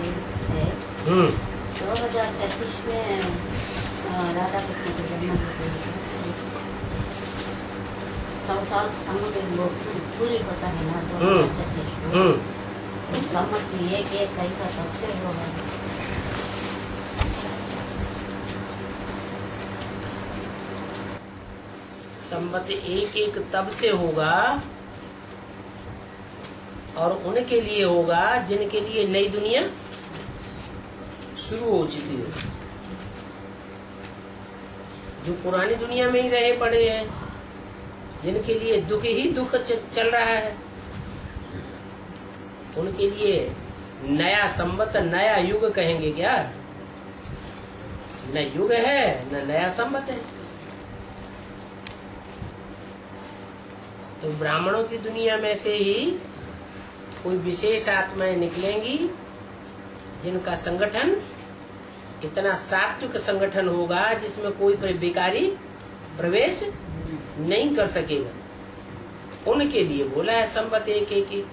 हैं, 2036 में राधा कृष्ण को जन्म देते हैं। 100 साल समूह पूरी होता है ना 2036 में। सम्मत एक कैसा सबसे होगा? संमत एक तब से होगा और उनके लिए होगा जिनके लिए नई दुनिया शुरू हो चुकी है, जो पुरानी दुनिया में ही रहे पड़े हैं, जिनके लिए दुख ही दुख चल रहा है, उनके लिए नया संवत नया युग कहेंगे क्या? न युग है न नया संवत है। तो ब्राह्मणों की दुनिया में से ही कोई विशेष आत्माएं निकलेंगी जिनका संगठन इतना सात्विक संगठन होगा जिसमें कोई बेकारी प्रवेश नहीं कर सकेगा। उनके लिए बोला है संवत एक।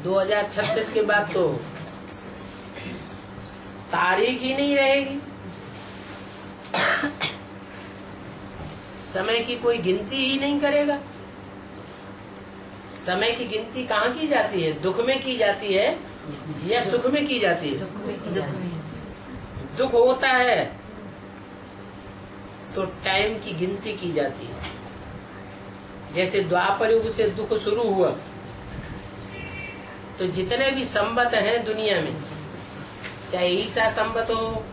2036 के बाद तो तारीख ही नहीं रहेगी, समय की कोई गिनती ही नहीं करेगा। समय की गिनती कहाँ की जाती है? दुख में की जाती है या सुख में की जाती है? दुख होता है तो टाइम की गिनती की जाती है। जैसे द्वापर युग से दुख शुरू हुआ तो जितने भी संवत हैं दुनिया में, चाहे ईसा संवत हो,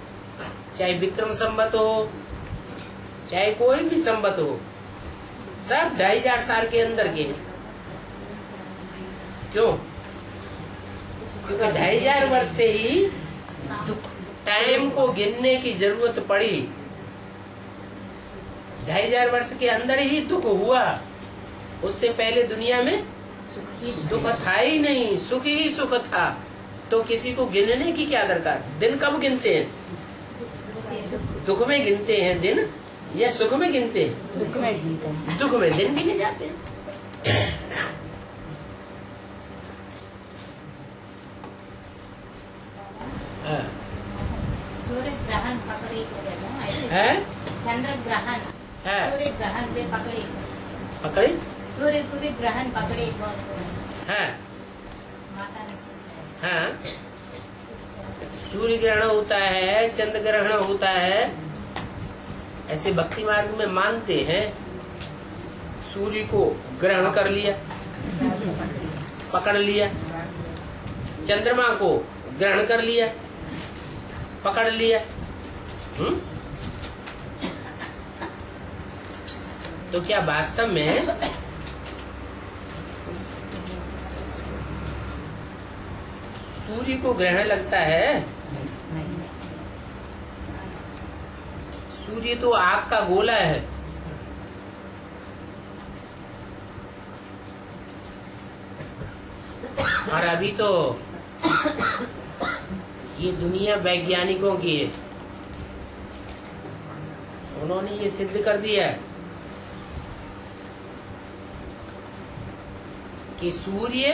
चाहे विक्रम संवत हो, चाहे कोई भी संवत हो, सब 2500 साल के अंदर के हैं। क्यों? क्योंकि 2500 वर्ष से ही टाइम को गिनने की जरूरत पड़ी। 2500 वर्ष के अंदर ही दुख हुआ, उससे पहले दुनिया में दुख था ही नहीं, सुख ही सुख था। तो किसी को गिनने की क्या दरकार? दिन कब गिनते हैं? दुख में गिनते हैं दिन या सुख में गिनते हैं? दुख में गिनते हैं। दुख में दिन गिने जाते हैं। सूर्य ग्रहण पकड़ी है, चंद्र ग्रहण है, सूर्य ग्रहण पे पकड़ी पकड़ी सूर्य ग्रहण पकड़ी है, माता ने पूछा हाँ। सूर्य ग्रहण होता है, चंद्र ग्रहण होता है, ऐसे भक्ति मार्ग में मानते हैं। सूर्य को ग्रहण कर लिया, पकड़ लिया, चंद्रमा को ग्रहण कर लिया, पकड़ लिया। तो क्या वास्तव में सूर्य को ग्रहण लगता है? सूर्य तो आग का गोला है। और अभी तो ये दुनिया वैज्ञानिकों की है, उन्होंने ये सिद्ध कर दिया है कि सूर्य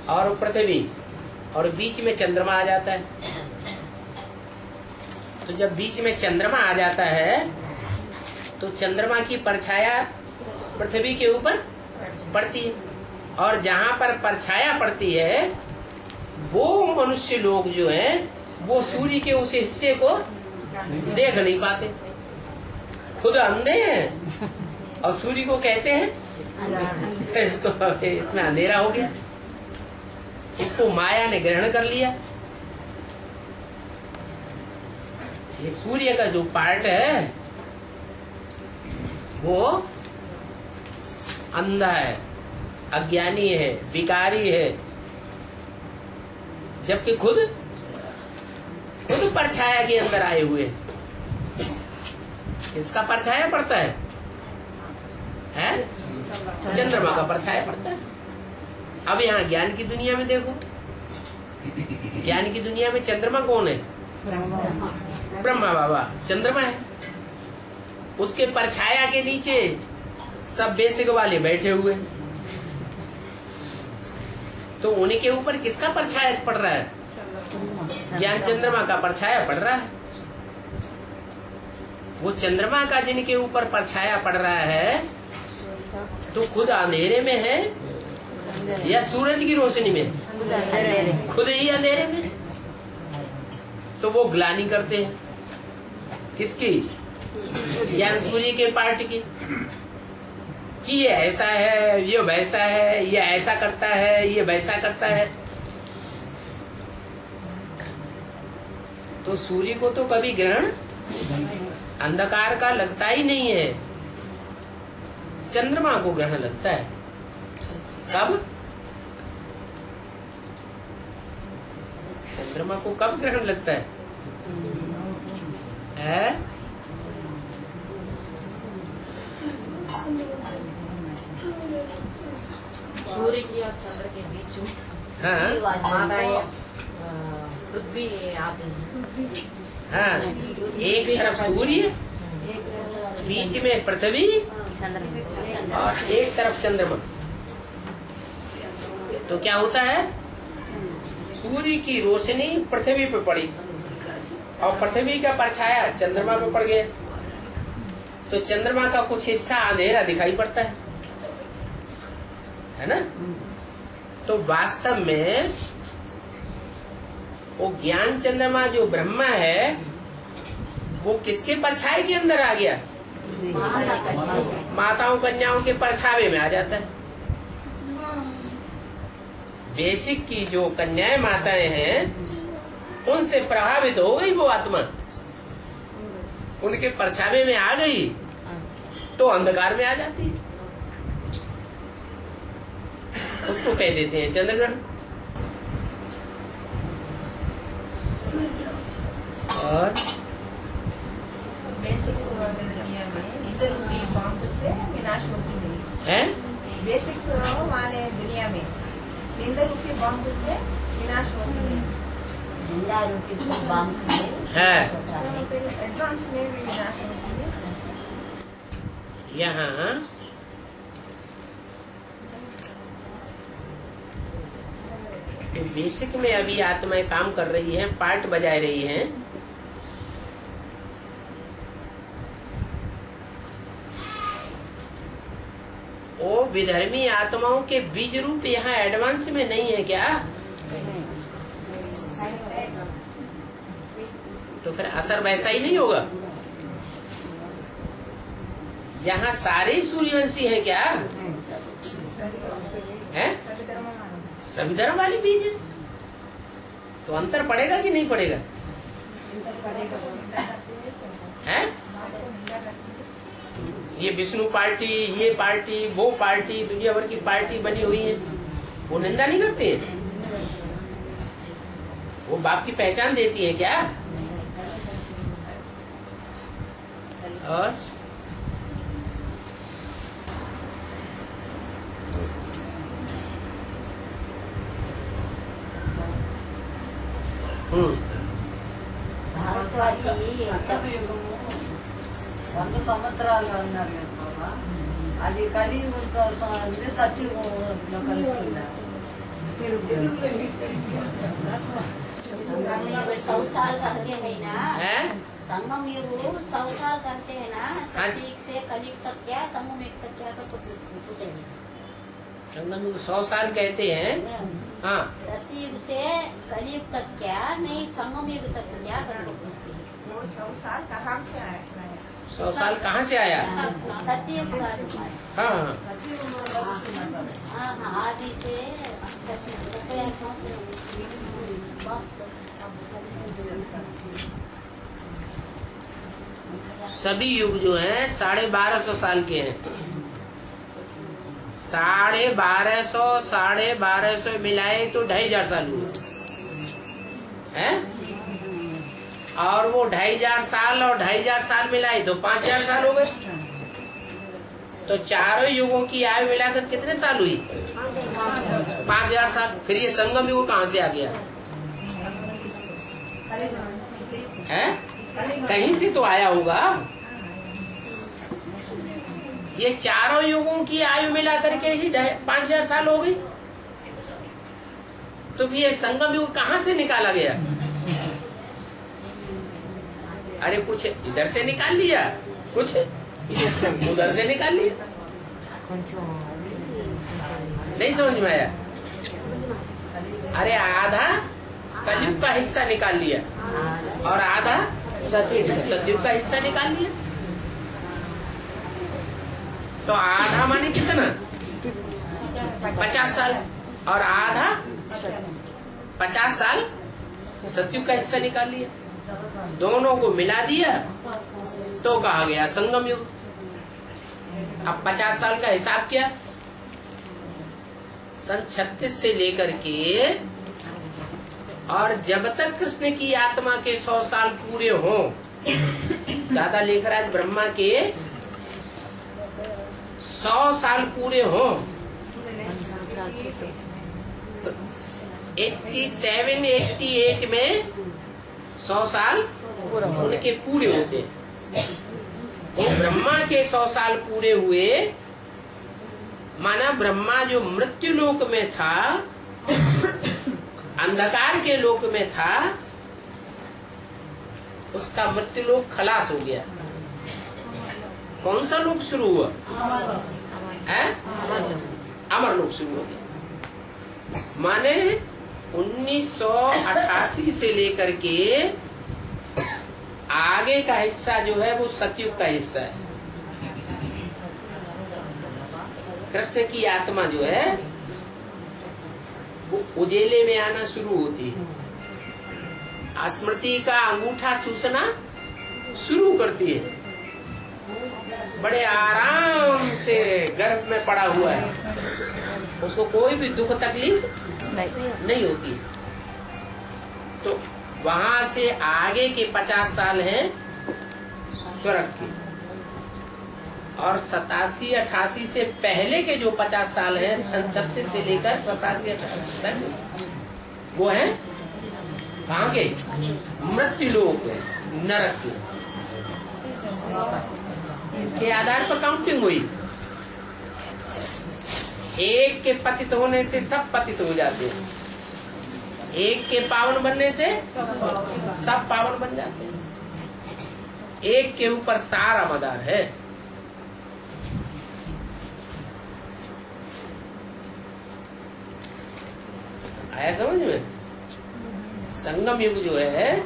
और पृथ्वी और बीच में चंद्रमा आ जाता है। तो जब बीच में चंद्रमा आ जाता है तो चंद्रमा की परछाया पृथ्वी के ऊपर पड़ती है, और जहां पर परछाया पड़ती है वो मनुष्य लोग जो हैं वो सूर्य के उस हिस्से को देख नहीं पाते, खुद अंधे हैं और सूर्य को कहते हैं इसमें अंधेरा हो गया, इसको माया ने ग्रहण कर लिया। ये सूर्य का जो पार्ट है वो अंधा है, अज्ञानी है, विकारी है, जबकि खुद परछाया के अंदर आए हुए। किसका परछाया पड़ता है? चंद्रमा का परछाया पड़ता है। अब यहाँ ज्ञान की दुनिया में देखो, ज्ञान की दुनिया में चंद्रमा कौन है? ब्रह्मा बाबा चंद्रमा है। उसके परछाया के नीचे सब बेसिक वाले बैठे हुए, तो उन्हीं के ऊपर किसका परछाया पड़ रहा है? ज्ञान चंद्रमा का परछाया पड़ रहा है। वो चंद्रमा का जिनके ऊपर परछाया पड़ रहा है तो खुद अंधेरे में है या सूरज की रोशनी में? खुद ही अंधेरे में। तो वो ग्लानि करते हैं किसकी? ज्ञान सूर्य के पार्ट की, कि ये ऐसा है, ये वैसा है, ये ऐसा करता है, ये वैसा करता है। तो सूर्य को तो कभी ग्रहण अंधकार का लगता ही नहीं है, चंद्रमा को ग्रहण लगता है। कब? चंद्रमा को कब ग्रहण लगता है? सूर्य की और चंद्र के बीच में हाँ पृथ्वी आती है। हाँ, एक तरफ सूर्य, बीच में पृथ्वी और एक तरफ चंद्रमा। तो क्या होता है? सूर्य की रोशनी पृथ्वी पे पड़ी और पृथ्वी का परछाया चंद्रमा पे पड़ गया, तो चंद्रमा का कुछ हिस्सा अंधेरा दिखाई पड़ता है ना? तो वास्तव में वो ज्ञान चंद्रमा जो ब्रह्मा है वो किसके परछाए के अंदर आ गया? माताओं कन्याओं के परछावे में आ जाता है। बेसिक की जो कन्याएं माताएं हैं उनसे प्रभावित हो गई वो आत्मा, उनके परछावे में आ गई तो अंधकार में आ जाती है। उसको कह देते हैं चंद्रग्रहण। और बेसिक दुनिया में इधर भी बॉम्ब से विनाश होती नहीं है। बेसिक वाले दुनिया में इंद्र रूपी बॉम्ब से विनाश होती नहीं है। एडवांस में भी विनाश होती है। यहाँ तो बेसिक में अभी आत्माएं काम कर रही हैं, पार्ट बजा रही हैं। वो विधर्मी आत्माओं के बीज रूप यहाँ एडवांस में नहीं है क्या? तो फिर असर वैसा ही नहीं होगा। यहाँ सारे सूर्यवंशी हैं क्या? है? सभी धर्म वाले बीज है, तो अंतर पड़ेगा कि नहीं पड़ेगा? है? ये विष्णु पार्टी, ये पार्टी, वो पार्टी, दुनिया भर की पार्टी बनी हुई है, वो निंदा नहीं करती है? वो बाप की पहचान देती है क्या? और వంద సంవత్సరాలు అన్నారు బాబా, అది కలియుగంతో సత్యుగంలో కలుస్తుందా? 100 साल करते हैं ना, है संगम युग 100 साल करते हैं ना, सतयुग से कलयुग तक क्या, संगम युग तक क्या, तो पूछेंगे। संगम युग 100 साल कहते हैं। हाँ, सतयुग से कलयुग तक क्या, नहीं संगम युग तक क्या, सबको पूछते हैं। 100 साल कहाँ से आया? 100 साल कहाँ से आया? सतयुग का हाँ हाँ, आदि से सभी युग जो है 1250 साल के हैं। 1250 मिलाए तो 2500 साल हुए हैं। और वो 2500 साल और 2500 साल मिलाए तो 5000 साल हो गए। तो चारों युगों की आयु मिलाकर कितने साल हुई? 5000 साल। फिर ये संगम युग कहाँ से आ गया है? कहीं से तो आया होगा। ये चारों युगों की आयु मिला करके ही 5000 साल हो गई। तो फिर ये संगम युग कहाँ से निकाला गया? अरे कुछ इधर से निकाल लिया, कुछ उधर से निकाल लिया। नहीं समझ में आया? अरे आधा कलयुग का हिस्सा निकाल लिया और आधा सतयुग का हिस्सा निकाल लिया। तो आधा माने कितना? 50 साल और आधा 50 साल सतयुग का हिस्सा निकाल लिया। दोनों को मिला दिया तो कहा गया संगम युग। अब 50 साल का हिसाब क्या? सन 36 से लेकर के और जब तक कृष्ण की आत्मा के 100 साल पूरे हों, दादा लेखराज ब्रह्मा के 100 साल पूरे हों, तो 87, 88 में 100 साल उनके पूरे होते। तो ब्रह्मा के 100 साल पूरे हुए, माना ब्रह्मा जो मृत्यु लोक में था, अंधकार के लोक में था, उसका मृत्यु लोक खलास हो गया। कौन सा लोक शुरू हुआ? अमर लोक शुरू हो गया। माने 1988 से लेकर के आगे का हिस्सा जो है वो सतयुग का हिस्सा है। कृष्ण की आत्मा जो है वो उजेले में आना शुरू होती है, स्मृति का अंगूठा चूसना शुरू करती है। बड़े आराम से गर्भ में पड़ा हुआ है, उसको कोई भी दुख तकलीफ नहीं होती। तो वहां से आगे के 50 साल हैं स्वर्ग के, और 87, 88 से पहले के जो 50 साल हैं, सन 36 से लेकर 87, 88 तक, वो है कहाँ के? मृत्यु लोक, नरक के। इसके आधार पर काउंटिंग हुई। एक के पतित होने से सब पतित हो जाते हैं, एक के पावन बनने से सब पावन बन जाते हैं। एक के ऊपर सारा मदार है। आया समझ में? संगम युग जो है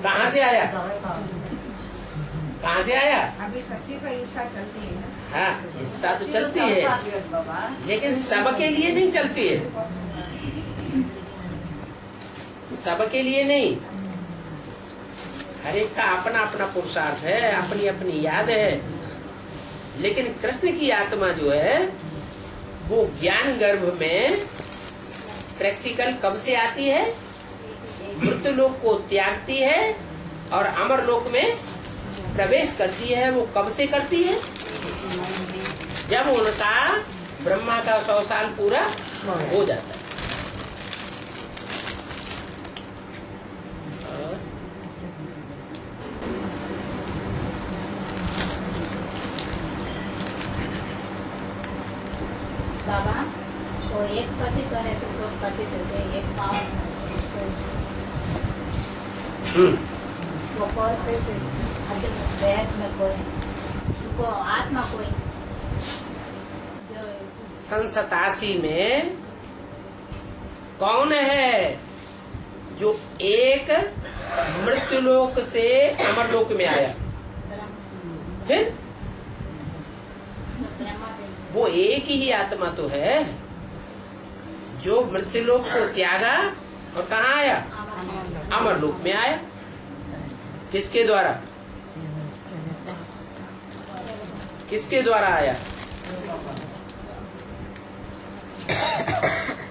कहाँ से आया? कहाँ से आया? अभी सत्य का हिस्सा चलती है ना। हाँ, हिस्सा तो चलती है, लेकिन सबके लिए नहीं चलती है। सबके लिए नहीं, हर एक का अपना अपना पुरुषार्थ है, अपनी अपनी याद है। लेकिन कृष्ण की आत्मा जो है वो ज्ञान गर्भ में प्रैक्टिकल कब से आती है? मृत्यु लोक को त्यागती है और अमर लोक में प्रवेश करती है। वो कब से करती है? जब उनका ब्रह्मा का 100 साल पूरा हो जाता है। बाबा, तो एक पति करे तो पतित हो जाए, एक पावन वो कोई बैग में कोई उनको आत्मा कोई जो सन 87 में कौन है जो एक मृत्युलोक से अमरलोक में आया? फिर वो एक ही आत्मा तो है जो मृत्युलोक को त्यागा और कहाँ आया? अमरलोक में आया। किसके द्वारा? किसके द्वारा आया?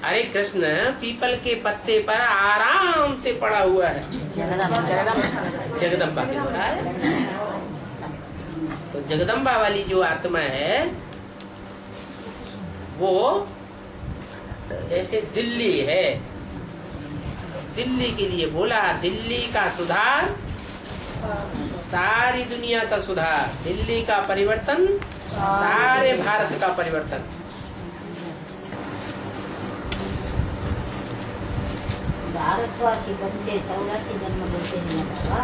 अरे कृष्ण पीपल के पत्ते पर आराम से पड़ा हुआ है, जगदम्बा के द्वारा आया। तो जगदम्बा वाली जो आत्मा है वो जैसे दिल्ली है, दिल्ली के लिए बोला दिल्ली का सुधार सारी दुनिया का सुधार, दिल्ली का परिवर्तन सारे भारत का परिवर्तन। भारतवासी बच्चे 84 जन्म लेते हैं बाबा।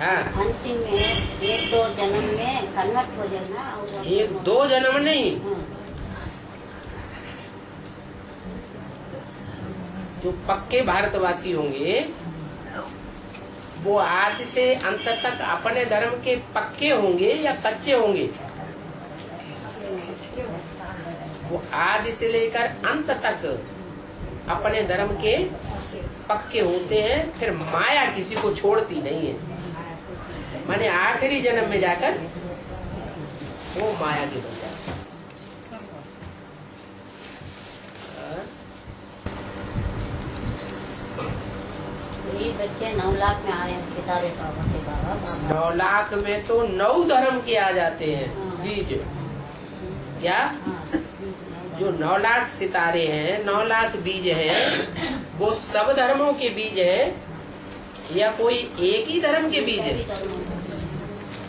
हाँ। अंतिम में 1-2 जन्म में कन्वर्ट हो जाए ना। 1-2 जन्म नहीं, जो पक्के भारतवासी होंगे वो आज से अंत तक अपने धर्म के पक्के होंगे या कच्चे होंगे? वो आदि से लेकर अंत तक अपने धर्म के पक्के होते हैं। फिर माया किसी को छोड़ती नहीं है, माने आखिरी जन्म में जाकर वो माया के बन जाते। ये बच्चे 9 लाख में आए सितारे बाबा। 9 लाख में तो 9 धर्म के आ जाते हैं बीज। क्या? जो 9 लाख सितारे हैं, 9 लाख बीज हैं, वो सब धर्मों के बीज है या कोई एक ही धर्म के बीज है?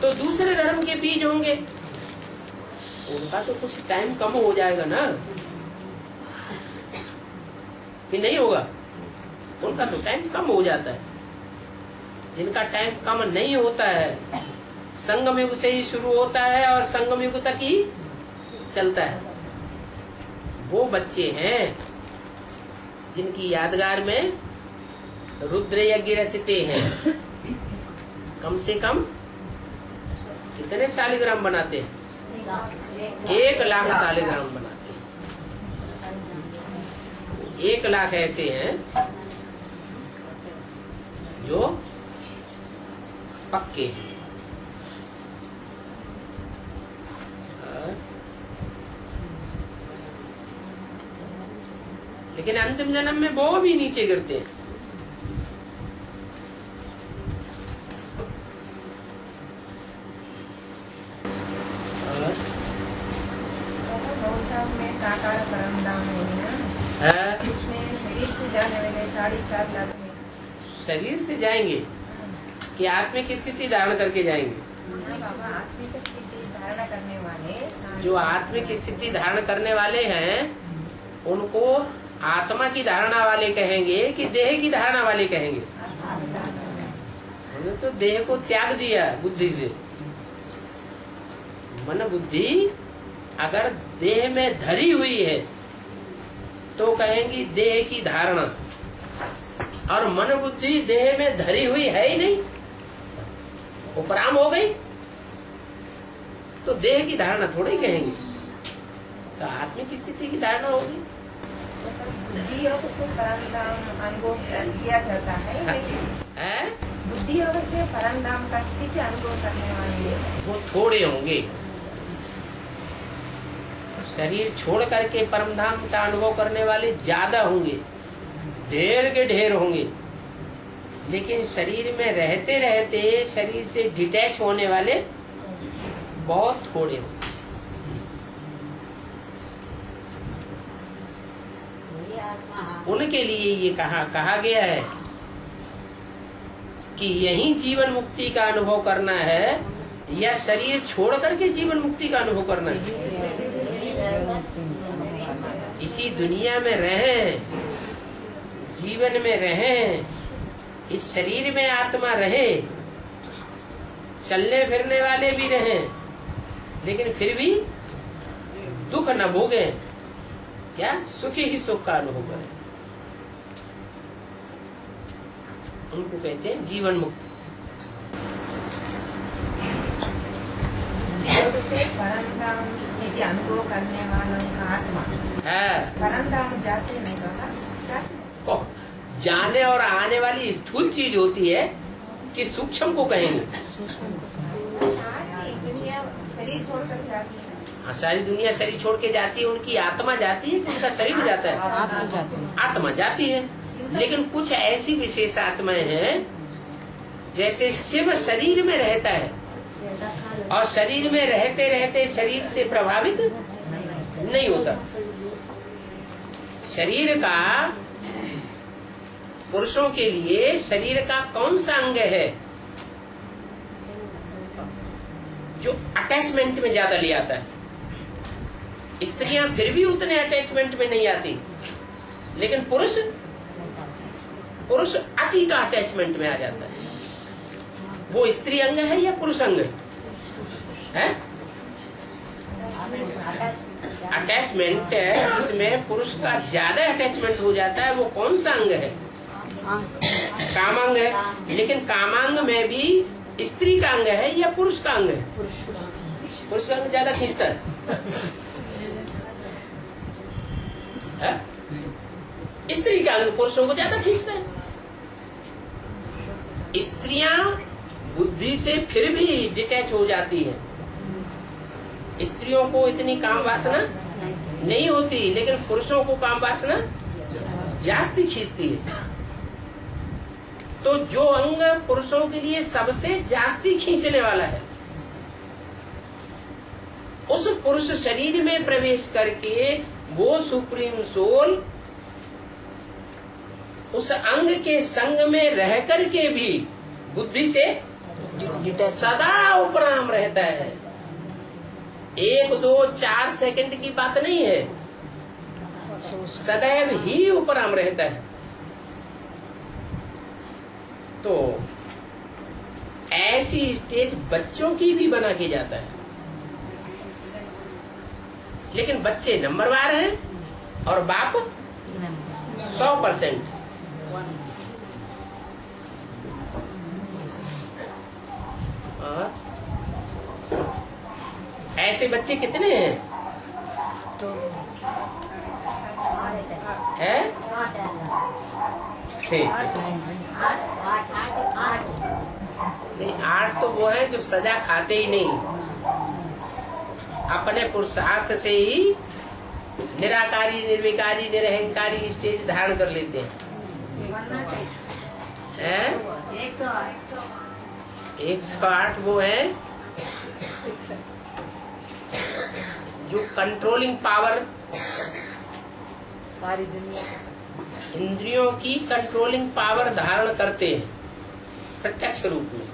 तो दूसरे धर्म के बीज होंगे, उनका तो कुछ टाइम कम हो जाएगा ना, कि नहीं होगा? उनका तो टाइम कम हो जाता है। जिनका टाइम कम नहीं होता है, संगम युग से ही शुरू होता है और संगम युग तक ही चलता है, वो बच्चे हैं जिनकी यादगार में रुद्र यज्ञ रचते हैं। कम से कम कितने शालिग्राम बनाते हैं? 1 लाख शालिग्राम बनाते हैं। 1 लाख ऐसे हैं जो पक्के हैं। लेकिन अंतिम जन्म में वो भी नीचे गिरते हैं। में साकार परम धाम है, इसमें शरीर से जाने वाले 4.5 लाख में शरीर से जाएंगे कि आत्मिक स्थिति धारण करके जाएंगे? बाबा आत्मिक स्थिति धारणा करने वाले, जो आत्मिक स्थिति धारण करने वाले हैं उनको आत्मा की धारणा वाले कहेंगे कि देह की धारणा वाले कहेंगे? हमने तो देह को त्याग दिया बुद्धि से। मन बुद्धि अगर देह में धरी हुई है तो कहेंगी देह की धारणा, और मन बुद्धि देह में धरी हुई है ही नहीं, उपराम हो गई, तो देह की धारणा थोड़ी कहेंगे, तो आत्मिक स्थिति की धारणा होगी। बुद्धि योग से परम धाम अनुभव किया जाता है, बुद्धि योग से परम धाम का स्थिति अनुभव करने वाले वो थोड़े होंगे। शरीर छोड़ करके परम धाम का अनुभव करने वाले ज्यादा होंगे, ढेर के ढेर होंगे। लेकिन शरीर में रहते रहते शरीर से डिटैच होने वाले बहुत थोड़े होंगे। उनके लिए ये कहा गया है कि यही जीवन मुक्ति का अनुभव करना है या शरीर छोड़ करके जीवन मुक्ति का अनुभव करना है। इसी दुनिया में रहे जीवन में रहें, इस शरीर में आत्मा रहे, चलने फिरने वाले भी रहें, लेकिन फिर भी दुख न भोगे, क्या सुखी ही सुख का अनुभव करें, उनको कहते हैं जीवन मुक्त। अनुभव करने वालों का आत्मा है, परम धाम जाते नहीं बाबा। जाने और आने वाली स्थूल चीज होती है कि सूक्ष्म को कहेंगे। शरीर छोड़कर जाती है। हाँ, सारी दुनिया शरीर छोड़ के जाती है, उनकी आत्मा जाती है कि उनका शरीर जाता है? आत्मा जाती है। लेकिन कुछ ऐसी विशेष आत्माएं हैं, जैसे शिव शरीर में रहता है और शरीर में रहते रहते शरीर से प्रभावित नहीं होता। शरीर का, पुरुषों के लिए शरीर का कौन सा अंग है जो अटैचमेंट में ज्यादा ले आता है? स्त्रियां फिर भी उतने अटैचमेंट में नहीं आती, लेकिन पुरुष अति का अटैचमेंट में आ जाता है। वो स्त्री अंग है या पुरुष अंग है? अटैचमेंट है जिसमें पुरुष का ज्यादा अटैचमेंट हो जाता है, वो कौन सा अंग है? कामांग है। लेकिन कामांग में भी स्त्री का अंग है या पुरुष का अंग है? पुरुष का अंग ज्यादा खींचता है? स्त्री का अंग पुरुषों को ज्यादा खींचता है। स्त्रियां बुद्धि से फिर भी डिटैच हो जाती है, स्त्रियों को इतनी काम वासना नहीं होती, लेकिन पुरुषों को काम वासना जास्ती खींचती है। तो जो अंग पुरुषों के लिए सबसे जास्ती खींचने वाला है, उस पुरुष शरीर में प्रवेश करके वो सुप्रीम सोल उस अंग के संग में रह करके भी बुद्धि से सदा उपराम रहता है। 1, 2, 4 सेकंड की बात नहीं है, सदैव ही उपराम रहता है। तो ऐसी स्टेज बच्चों की भी बना के जाता है, लेकिन बच्चे नंबरवार हैं और बाप 100%। ऐसे बच्चे कितने हैं? है? नहीं, 8 तो वो है जो सजा खाते ही नहीं, अपने पुरुषार्थ से ही निराकारी, निर्विकारी, निरहंकारी स्टेज धारण कर लेते हैं। 108 वो है जो कंट्रोलिंग पावर, सारी दुनिया इंद्रियों की कंट्रोलिंग पावर धारण करते हैं प्रत्यक्ष रूप में,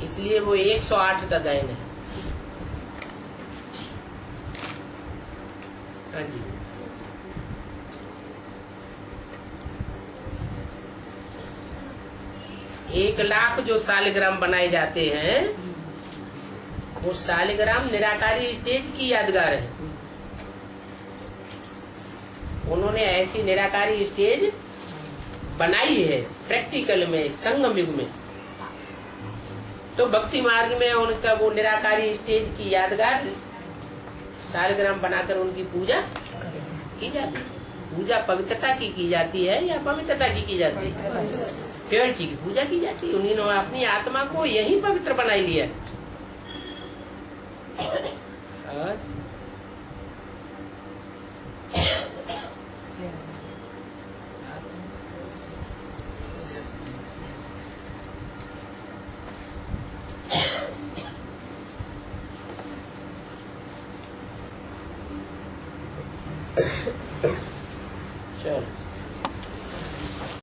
इसलिए वो 108 का गायन है। हाँ जी, एक 1,00,000 जो सालिग्राम बनाए जाते हैं, वो सालिग्राम निराकारी स्टेज की यादगार है। उन्होंने ऐसी निराकारी स्टेज बनाई है प्रैक्टिकल में, संगम युग में। तो भक्ति मार्ग में उनका वो निराकारी स्टेज की यादगार सालिग्राम बनाकर उनकी पूजा की जाती है। पूजा पवित्रता की जाती है या पवित्रता की जाती है? प्योरिटी की पूजा की जाती है। उन्होंने अपनी आत्मा को यही पवित्र बनाई लिया। और